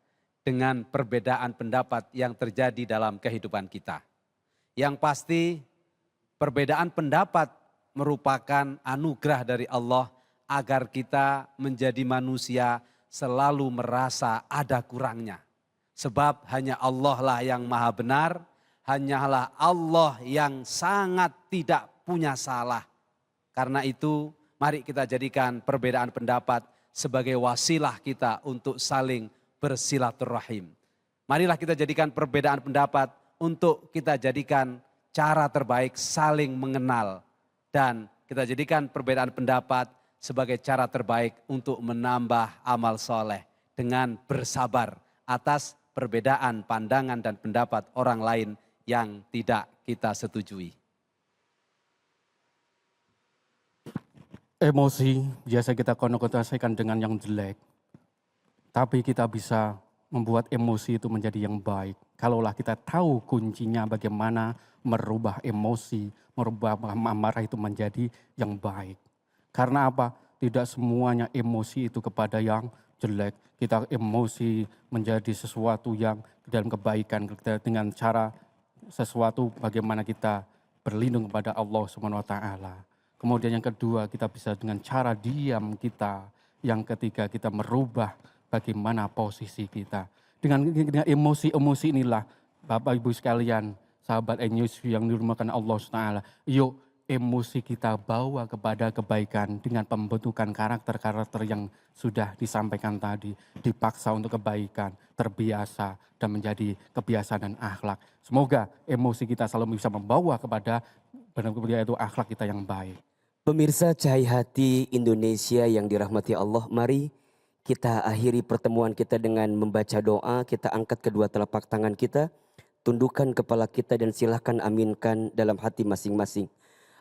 dengan perbedaan pendapat yang terjadi dalam kehidupan kita. Yang pasti perbedaan pendapat merupakan anugerah dari Allah agar kita menjadi manusia selalu merasa ada kurangnya. Sebab hanya Allah lah yang maha benar, hanyalah Allah yang sangat tidak punya salah. Karena itu mari kita jadikan perbedaan pendapat sebagai wasilah kita untuk saling bersilaturahim. Marilah kita jadikan perbedaan pendapat untuk kita jadikan cara terbaik saling mengenal. Dan kita jadikan perbedaan pendapat sebagai cara terbaik untuk menambah amal soleh dengan bersabar atas perbedaan pandangan dan pendapat orang lain yang tidak kita setujui. Emosi biasa kita konotasikan dengan yang jelek. Tapi kita bisa membuat emosi itu menjadi yang baik. Kalaulah kita tahu kuncinya bagaimana merubah emosi, merubah amarah itu menjadi yang baik. Karena apa? Tidak semuanya emosi itu kepada yang jelek. Kita emosi menjadi sesuatu yang dalam kebaikan. Kita dengan cara sesuatu bagaimana kita berlindung kepada Allah SWT. Kemudian yang kedua, kita bisa dengan cara diam kita. Yang ketiga, kita merubah bagaimana posisi kita. Dengan emosi-emosi inilah, Bapak Ibu sekalian, sahabat News yang dirahmati Allah SWT. Yuk emosi kita bawa kepada kebaikan dengan pembentukan karakter-karakter yang sudah disampaikan tadi. Dipaksa untuk kebaikan, terbiasa, dan menjadi kebiasaan dan akhlak. Semoga emosi kita selalu bisa membawa kepada benar-benar itu akhlak kita yang baik. Pemirsa Cahaya Hati Indonesia yang dirahmati Allah, mari kita akhiri pertemuan kita dengan membaca doa. Kita angkat kedua telapak tangan kita, tundukkan kepala kita dan silahkan aminkan dalam hati masing-masing.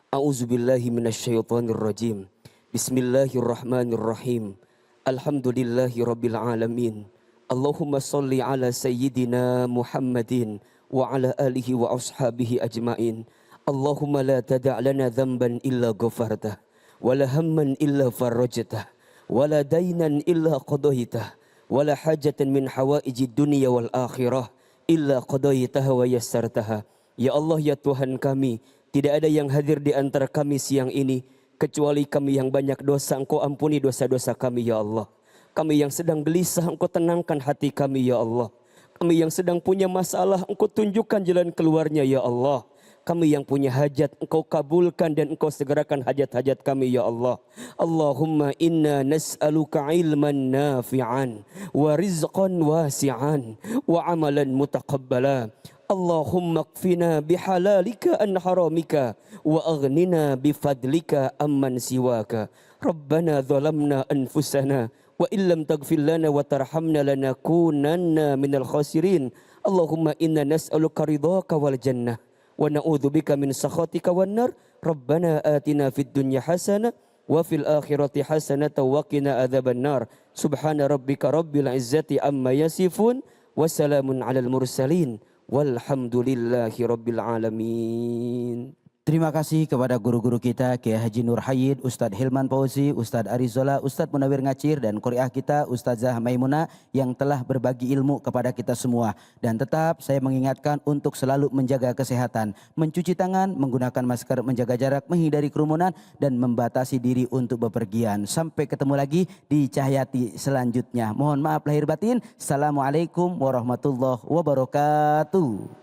A'udzubillahi minasyaitonirrajim. Bismillahirrahmanirrahim. Alhamdulillahi rabbil alamin. Allahumma salli ala sayyidina Muhammadin wa ala alihi wa ashabihi ajmain. Allahumma la tada' lana dhanban illa ghafartah, wa la hamman illa farajtah, wa la daynan illa qadaitah, wa la hajatan min hawaijid dunya wal akhirah illa qadaitaha wa yassartaha. Ya Allah, ya Tuhan kami, tidak ada yang hadir di antara kami siang ini kecuali kami yang banyak dosa. Engkau ampuni dosa-dosa kami ya Allah. Kami yang sedang gelisah, Engkau tenangkan hati kami ya Allah. Kami yang sedang punya masalah, Engkau tunjukkan jalan keluarnya ya Allah. Kami yang punya hajat, Engkau kabulkan dan Engkau segerakan hajat-hajat kami ya Allah. Allahumma inna nas'aluka ilman nafi'an wa rizqan wasi'an wa amalan mutaqabbala. Allahumma kfina bihalalika an haramika wa aghnina bifadlika amman siwaka. Rabbana zalamna anfusana wa illam taghfir lana wa tarhamna lanakunanna minal khasirin. Allahumma inna nas'aluka ridhaka wal jannah wa na'udzubika min sakhatika wan nar. Rabbana atina fid dunya hasanah wa fil akhirati hasanah wa qina adzaban nar. Subhana rabbika rabbil izzati amma yasifun wa salamun alal mursalin walhamdulillahi rabbil alamin. Terima kasih kepada guru-guru kita, Kiai Haji Nur Hayyid, Ustadz Hilman Fauzi, Ustadz Arizola, Ustadz Munawir Ngacir, dan Qoriah kita Ustadzah Maimunah yang telah berbagi ilmu kepada kita semua. Dan tetap saya mengingatkan untuk selalu menjaga kesehatan, mencuci tangan, menggunakan masker, menjaga jarak, menghindari kerumunan, dan membatasi diri untuk bepergian. Sampai ketemu lagi di Cahaya Hati selanjutnya. Mohon maaf lahir batin. Assalamualaikum warahmatullahi wabarakatuh.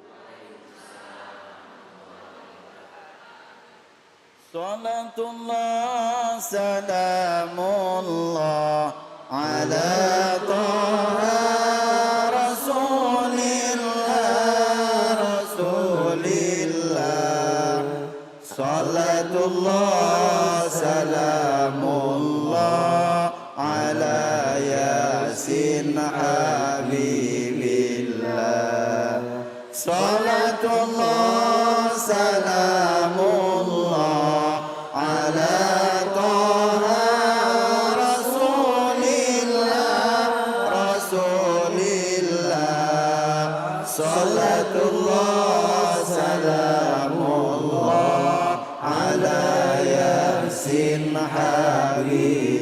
Salatullah salamullah ala taha rasulillah. Salatullah salamullah ala yasin Salatullah salamullah ala Taha Rasulillah Rasulillah. Salatullah salamullah ala Yasin Habib